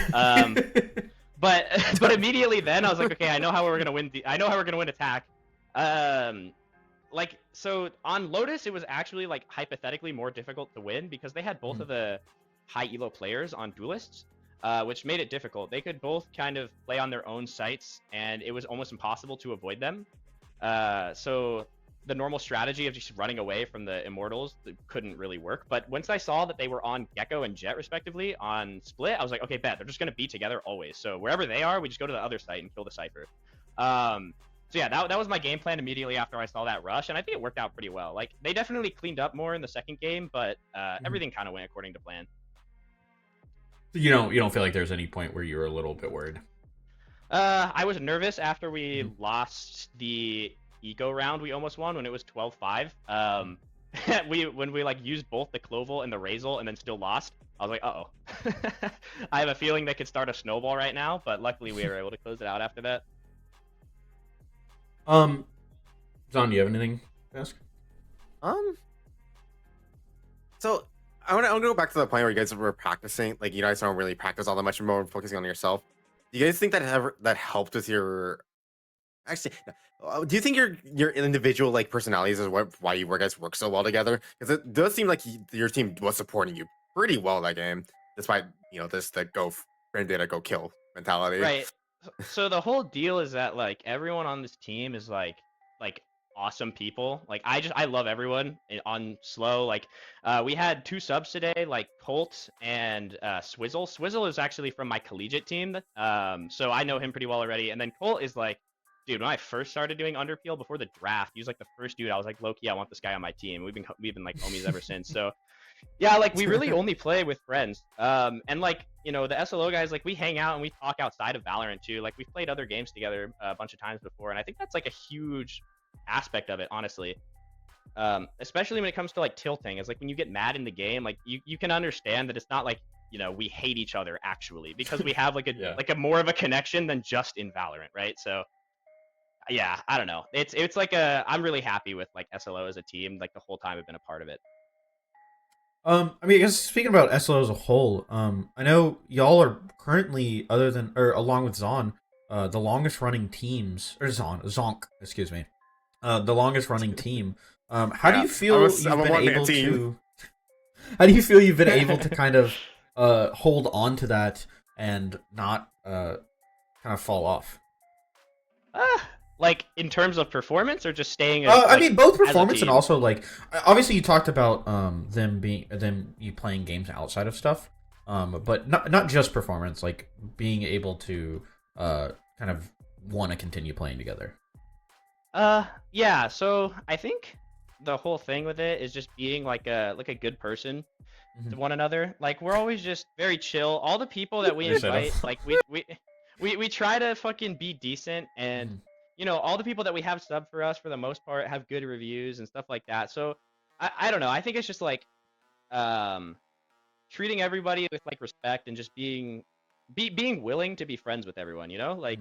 But immediately then I was like, okay, I know how we're gonna win. I know how we're gonna win attack. Like, so on Lotus, it was actually like hypothetically more difficult to win because they had both of the high elo players on duelists, which made it difficult. They could both kind of play on their own sites, and it was almost impossible to avoid them. So the normal strategy of just running away from the Immortals couldn't really work. But once I saw that they were on Gecko and Jet respectively on Split, I was like, okay, bet they're just gonna be together always. So wherever they are, we just go to the other site and kill the Cypher. So yeah, that was my game plan immediately after I saw that rush, and I think it worked out pretty well. Like, they definitely cleaned up more in the second game, but everything kind of went according to plan. You don't feel like there's any point where you were a little bit worried? I was nervous after we lost the eco round we almost won when it was 12-5. When we like used both the Cloval and the Razel and then still lost, I was like, uh-oh. I have a feeling they could start a snowball right now, but luckily we were able to close it out after that. Zon, do you have anything to ask? So I want to go back to the point where you guys were practicing. Like, you guys don't really practice all that much, more focusing on yourself. Do you guys think that helped with your? Actually, do you think your individual like personalities is why you guys work so well together? Because it does seem like your team was supporting you pretty well that game, despite the frame data go kill mentality. Right. So the whole deal is that like everyone on this team is like awesome people. Like I love everyone on slow. Like we had 2 subs today, like Colt and Swizzle. Swizzle is actually from my collegiate team, so I know him pretty well already. And then Colt is like, dude, when I first started doing Underpeel before the draft, he was like the first dude I was like, low-key, I want this guy on my team. We've been like homies ever since. So yeah, like we really only play with friends. And like, the SLO guys, like we hang out and we talk outside of Valorant too. Like we've played other games together a bunch of times before, and I think that's like a huge aspect of it, honestly. Especially when it comes to like tilting, is like when you get mad in the game, like you can understand that it's not like we hate each other actually, because we have like a more of a connection than just in Valorant, right? So yeah, I don't know. It's like I'm really happy with like SLO as a team, like the whole time I've been a part of it. I mean, I guess speaking about SLO as a whole, I know y'all are currently, along with Zon, the longest running teams, or Zonk, excuse me, the longest running team. How do you feel you've been able to? How do you feel you've been able to kind of hold on to that and not kind of fall off? Like in terms of performance, or just staying? I mean, both performance and also like obviously you talked about you playing games outside of stuff, but not just performance, like being able to kind of want to continue playing together. Yeah. So I think the whole thing with it is just being like a good person Mhm. to one another. Like we're always just very chill. All the people that we Understandable. invite, like we try to fucking be decent, and Mhm. you know, all the people that we have sub for us for the most part have good reviews and stuff like that. So I don't know. I think it's just like um treating everybody with like respect and just being willing to be friends with everyone, you know? Like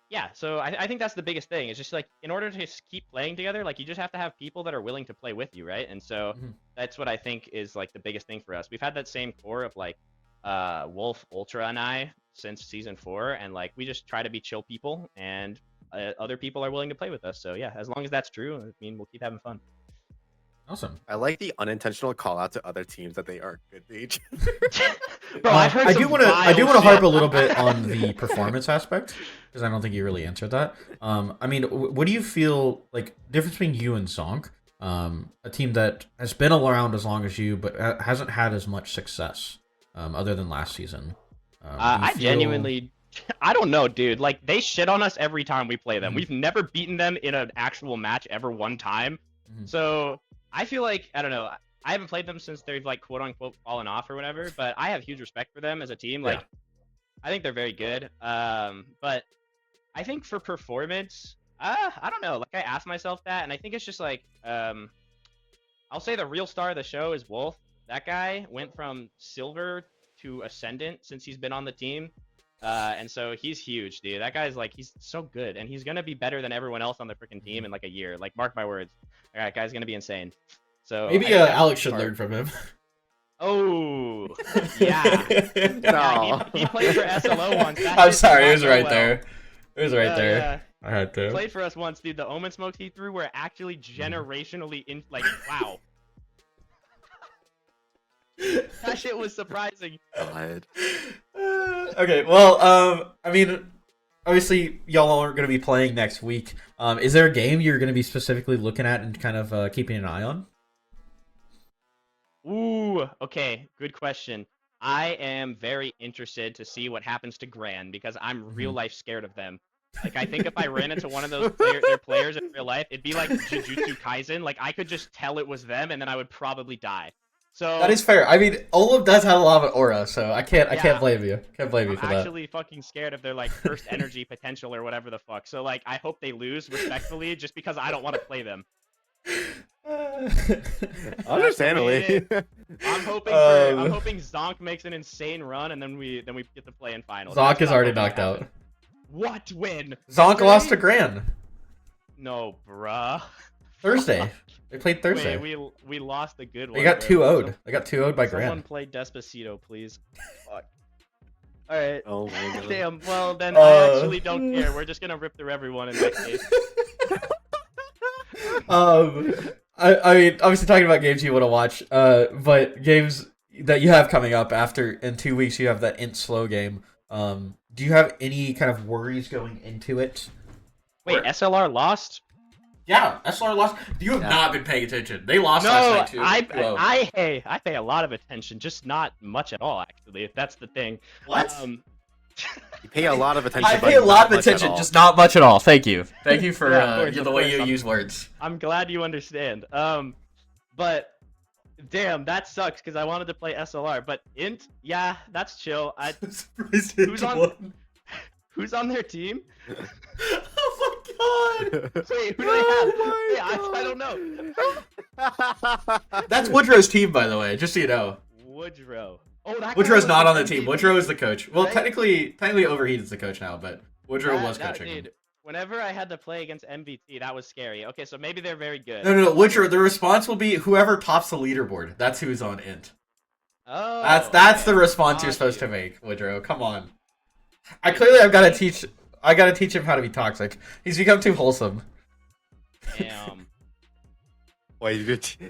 yeah, so I think that's the biggest thing. It's just like in order to keep playing together, like you just have to have people that are willing to play with you, right? And so Mhm. that's what I think is like the biggest thing for us. We've had that same core of like Wolf, Ultra, and I since season 4, and like we just try to be chill people, and other people are willing to play with us. So yeah, as long as that's true, I mean, we'll keep having fun. Awesome. I like the unintentional call out to other teams that they aren't good to each. Bro, I've heard I some do want to vile harp shit. a little bit on the performance aspect because I don't think you really answered that. I mean, what do you feel like difference between you and Zonk, a team that has been around as long as you but hasn't had as much success, other than last season? Do you I feel- genuinely, I don't know, dude. Like they shit on us every time we play them. Mhm. We've never beaten them in an actual match ever one time. Mhm. So I feel like I don't know. I haven't played them since they've like quote unquote fallen off or whatever. But I have huge respect for them as a team. Like I think they're very good. But I think for performance, I don't know. Like I asked myself that, and I think it's just like I'll say the real star of the show is Wolf. That guy went from silver to ascendant since he's been on the team. And so he's huge, dude. That guy's like, he's so good, and he's gonna be better than everyone else on the freaking team in like a year. Like, mark my words. All right, guy's gonna be insane. So Maybe I think that's Alex the should part. learn from him. Oh, yeah. No. Yeah, he played for SLO once. That I'm shit sorry, did it not was go right well. there. It was right Yeah, there. yeah. I had He to. played for us once, dude. The omen smokes he threw were actually generationally in. Like, wow. That shit was surprising. God. Okay, well, I mean, obviously, y'all aren't going to be playing next week. Is there a game you're going to be specifically looking at and kind of keeping an eye on? Ooh, okay, good question. I am very interested to see what happens to Gran because I'm real life scared of them. Like, I think if I ran into one of those their players in real life, it'd be like Jujutsu Kaisen. Like, I could just tell it was them, and then I would probably die. So That is fair. I mean, Olaf does have a lot of aura, so I can't Yeah. blame you. Can't blame you I'm for that. actually fucking scared of their like first energy potential or whatever the fuck. So like, I hope they lose respectfully, just because I don't want to play them. Understandably. I'm hoping I'm hoping Zonk makes an insane run, and then we get to play in finals. Zonk That's is what I'm already hoping knocked to out. happen. What win? Zonk lost to Yesterday? Gran No, bruh. Thursday. They played Thursday. Wait, we lost the good one. They got bro. 2-0'd. They got 2-0'd by Someone Gran. play Despacito, please. Fuck. All right. Oh my god. Damn. Well, then I actually don't care. We're just gonna rip through everyone in that case. I mean, obviously talking about games you want to watch, but games that you have coming up after in 2 weeks, you have that SLO game. Do you have any kind of worries going into it? Wait, SLR lost? Yeah, SLR lost. You have Yeah. not been paying attention. They lost No, last night too. I pay a lot of attention, just not much at all. Actually, if that's the thing. What? You pay a lot of attention. I but pay a not lot of much at attention, all. just not much at all. Thank you. Thank you for Yeah, of course, the of way course. you I'm- use words. I'm glad you understand. But damn, that sucks because I wanted to play SLR. But int, yeah, that's chill. Who's on their team? Oh my god! Wait, who do they have? Wait, I don't know. That's Woodrow's team, by the way, just so you know. Woodrow. Oh, that guy Woodrow's was not on the MVP. team. Woodrow is the coach. Well, Right? technically Overheat is the coach now, but Woodrow was coaching him. Dude, whenever I had to play against MVT, that was scary. Okay, so maybe they're very good. No, Woodrow. The response will be whoever tops the leaderboard. That's who's on int. Oh, That's okay. the response you're Got supposed you. to make, Woodrow. Come on. I've got to teach. I gotta teach him how to be toxic. He's become too wholesome. Damn. Wait,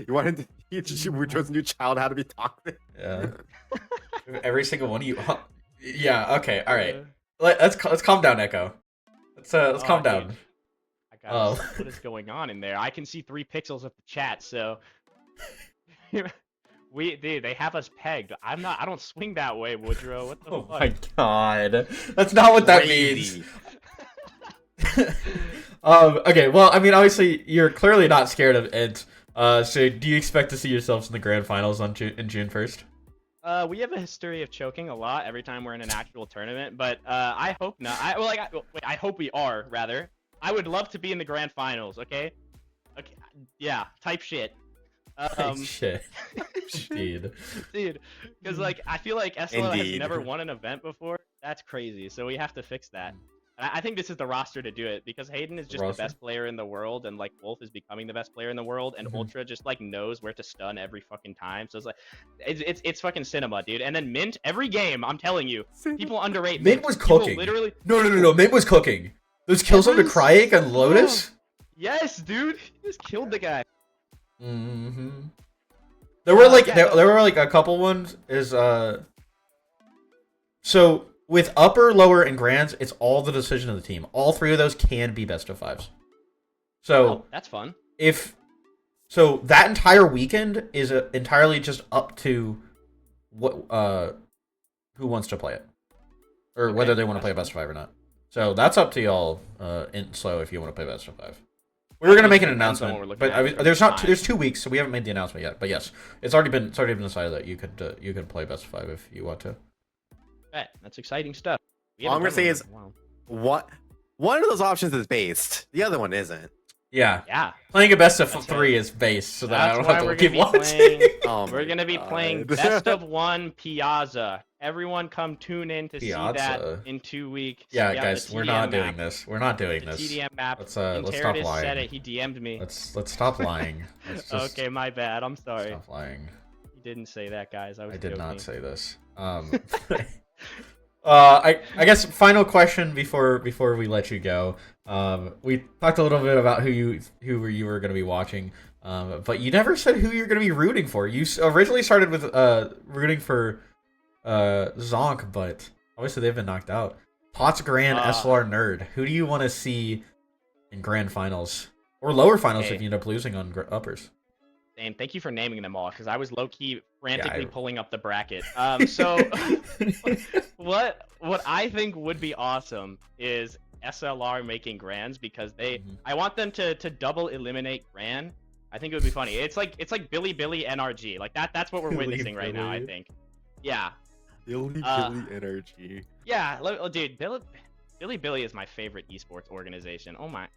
you wanted to teach Woodrow's new child how to be toxic? Yeah. Every single one of you. Yeah. Okay. All right. Uh, Let's calm down, Echo. Let's Oh, calm down. dude. I gotta Oh. see what is going on in there. I can see 3 pixels of the chat, so dude, they have us pegged. I don't swing that way, Woodrow. What the Oh fuck? my god. That's not what that means. Crazy. Okay, well, I mean, obviously, you're clearly not scared of it. So do you expect to see yourselves in the grand finals on in June 1st? We have a history of choking a lot every time we're in an actual tournament, but I hope not. I hope we are, rather. I would love to be in the grand finals, okay? Okay, yeah, type shit. Shit. Indeed. Dude, because, like, I feel like SLO has Indeed. never won an event before. That's crazy, so we have to fix that. And I think this is the roster to do it, because Hayden is just the best player in the world, and, like, Wolf is becoming the best player in the world, and Ultra just, like, knows where to stun every fucking time. So it's like, it's fucking cinema, dude. And then Mint, every game, I'm telling you, people underrate Mint. Mint was People cooking. literally... No. Mint was cooking. Those kills on the Cryake and Lotus? Yes, dude. He just killed the guy. Mm-hmm. There were like yeah, there were like a couple ones so with upper, lower, and grands, it's all the decision of the team. All three of those can be best of fives. So Oh, that's fun. So that entire weekend is entirely just up to what who wants to play it, or whether they want to play best of five or not. So that's up to y'all in SLO if you want to play best of five. We were gonna make an Depends on what we're announcement, looking but at for there's time. 2 weeks, so we haven't made the announcement yet. But yes, it's already been decided that you could play best of five if you want to. Bet. That's exciting stuff. We All I'm haven't gonna say done is, one in a while. one of those options is based. The other one isn't. Yeah, Yeah. playing a best of That's three right. is base, so that I That's don't why have we're to keep gonna be watching. playing. Oh We're my gonna be playing God. best of one Piazza. Everyone come tune in to see that Piazza. in 2 weeks. Yeah, the guys, we're TDM not map. doing this. We're not doing The this. TDM map. Let's stop Enteritus lying. said it. He DM'd me. Let's stop lying. Let's just Okay, my bad. I'm sorry. stop lying. He didn't say that, guys. I I did not joking. say this. I guess final question before we let you go. We talked a little bit about who you were going to be watching, but you never said who you're going to be rooting for. You originally started with rooting for Zonk, but obviously they've been knocked out. TOTS Grand, SLR Nerd. Who do you want to see in grand finals or lower finals if you end up losing on uppers? Same. Thank you for naming them all, because I was low key frantically Yeah, pulling up the bracket. So what I think would be awesome is SLR making grands, because I want them to double eliminate Gran. I think it would be funny. It's like Billy NRG. Like that's what we're witnessing right now, I think. Yeah. Billy energy. Yeah, dude, Billy is my favorite esports organization. Oh my.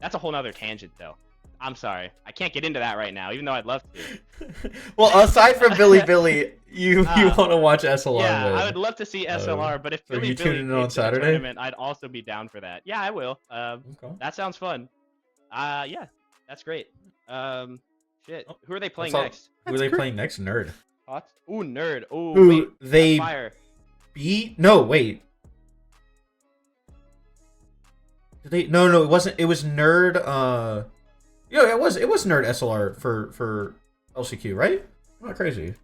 That's a whole nother tangent though. I'm sorry. I can't get into that right now, even though I'd love to. Well, aside from Billy, you want to watch SLR Yeah, win. I would love to see SLR, but if so Billy you tuning in on takes the Saturday? tournament, I'd also be down for that. Yeah, I will. Okay. That sounds fun. Yeah, that's great. Shit. Who are they playing What's up? next? Who are they playing next? Nerd. Tots? Ooh, Nerd. Ooh, Who wait. they Fire. beat? No, wait. Did they? No, it wasn't. It was Nerd. Yeah, it was Nerd SLR for LCQ, right? I'm not crazy.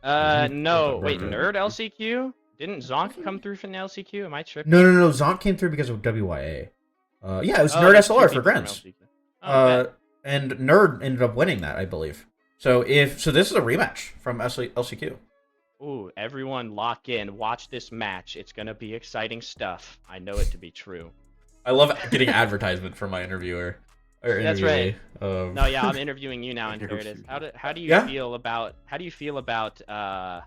No. Wait, Nerd LCQ? Didn't Zonk come through from the LCQ? Am I tripping? No. Zonk came through because of WYA. Yeah, it was Nerd there's two SLR for people from Grants. LCQ. Oh, bet. And Nerd ended up winning that, I believe. So this is a rematch from LCQ. Ooh, everyone lock in. Watch this match. It's gonna be exciting stuff. I know it to be true. I love getting advertisement from my interviewer. That's right. No, No, yeah, I'm interviewing you now, and there it is. How do you feel about how do you feel about them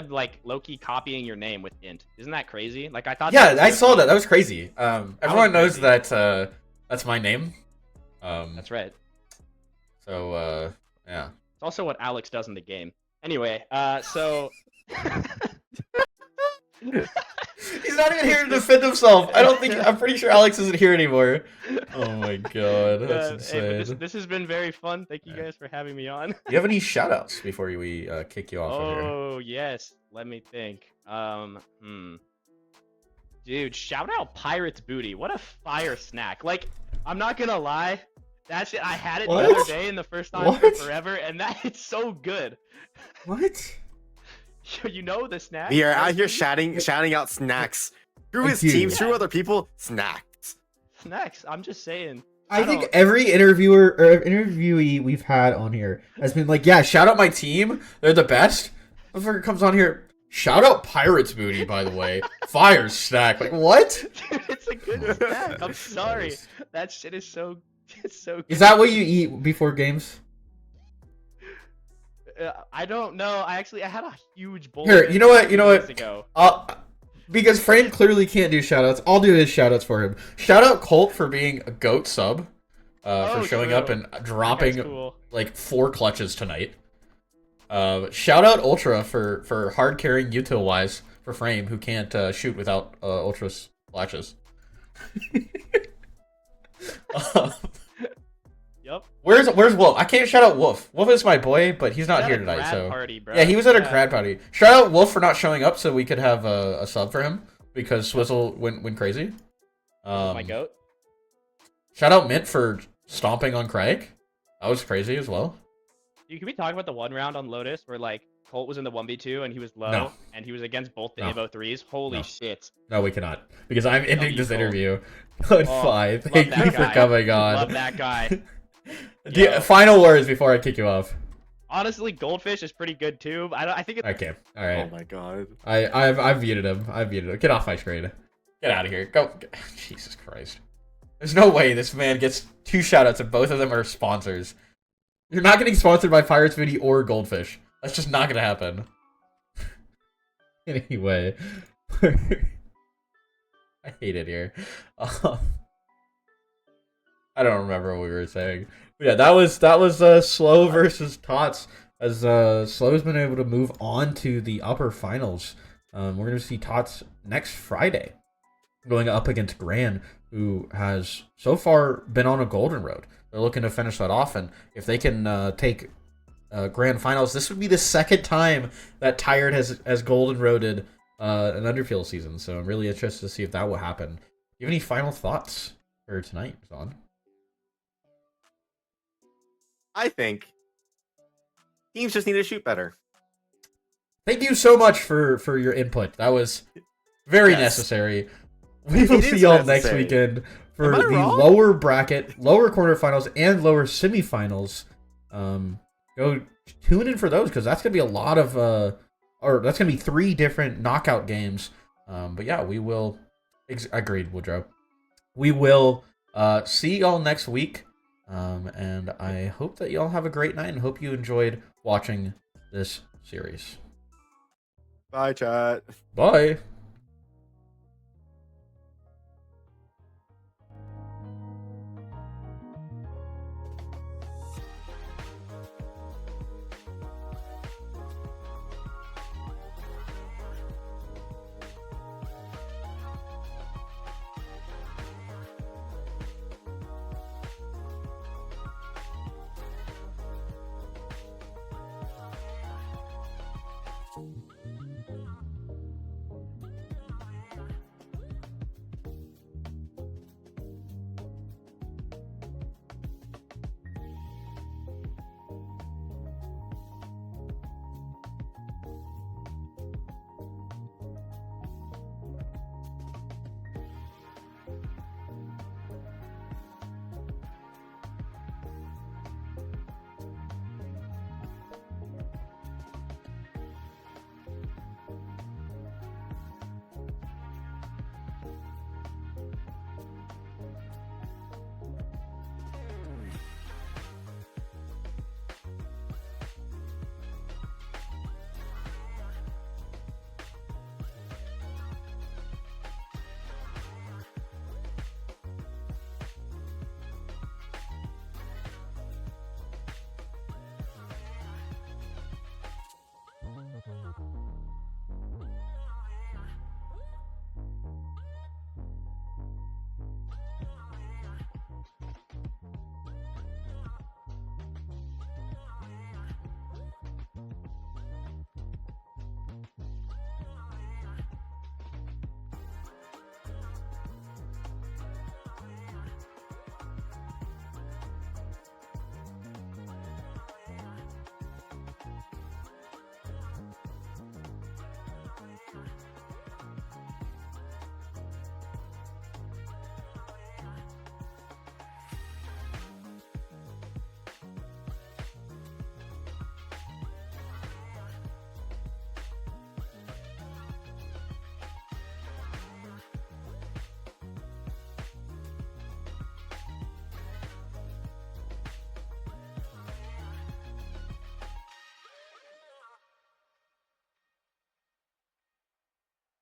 like low-key copying your name with int? Isn't that crazy? Like I thought. Yeah, I saw that. That was crazy. Everyone knows crazy. that that's my name. That's right. So yeah. It's also what Alex does in the game. Anyway, so He's not even here to defend himself. I'm pretty sure Alex isn't here anymore. Oh my god, that's hey, insane. but this has been very fun. Thank you guys for having me on. Do you have any shoutouts before we kick you off of here? Oh yes, let me think. Dude, shout out Pirate's Booty. What a fire snack! Like, I'm not gonna lie, that shit I had it the other day and the first time for forever, and that is so good. What? You know the snack? We are out here shouting out snacks through his team, through other people. Snacks. Snacks. I'm just saying. I think every interviewer or interviewee we've had on here has been like, yeah, shout out my team. They're the best. Motherfucker comes on here. Shout out Pirates Booty, by the way. Fire stack. Like, what? Dude, it's a good stack. I'm sorry. That shit is so. It's so. Good. Is that what you eat before games? I don't know. I had a huge bowl. Here, of it you know what? 2 You know weeks what? ago. Because Frame clearly can't do shoutouts, I'll do his shoutouts for him. Shout out Colt for being a GOAT sub. For showing up and dropping cool. like 4 clutches tonight. Shout out Ultra for hard carrying util wise for Frame, who can't shoot without Ultra splashes. Yep. Where's Wolf? I can't shout out Wolf. Wolf is my boy, but he's not At here a tonight. grad So party, bro. yeah, he was at a grad party. Shout out Wolf for not showing up, so we could have a sub for him because Swizzle went crazy. My goat. Shout out Mint for stomping on Craig. That was crazy as well. Dude, can we talk about the one round on Lotus where like Colt was in the 1v2 and he was low No. and he was against both the No. Evo 3s? Holy No. shit. No, we cannot because I'm ending you this Colt. interview. Good Oh, five. love Thank that you for guy. coming on. Love that guy. Final words before I kick you off. Honestly, Goldfish is pretty good too. I think it's Okay. All right. Oh my god. I've muted him. I've muted him. Get off my screen. Get out of here. Go. Jesus Christ. There's no way this man gets 2 shoutouts and both of them are sponsors. You're not getting sponsored by Pirates Booty or Goldfish. That's just not gonna happen. Anyway. I hate it here. I don't remember what we were saying. But yeah, that was SLO versus TOTS. As SLO's been able to move on to the upper finals. We're gonna see TOTS next Friday, going up against Gran, who has so far been on a golden road. They're looking to finish that off, and if they can take grand finals, this would be the second time that Tired has golden roaded an Underpeel season. So I'm really interested to see if that will happen. Do you have any final thoughts for tonight, Zon? I think teams just need to shoot better. Thank you so much for your input. That was very Yes. necessary. We will It see is y'all next necessary. weekend for Am I the wrong? lower bracket, lower quarterfinals, and lower semifinals. Go tune in for those because that's gonna be a lot of or that's gonna be 3 different knockout games. But yeah, we will. Agreed, Woodrow. We will see y'all next week. And I hope that y'all have a great night and hope you enjoyed watching this series. Bye, chat. Bye.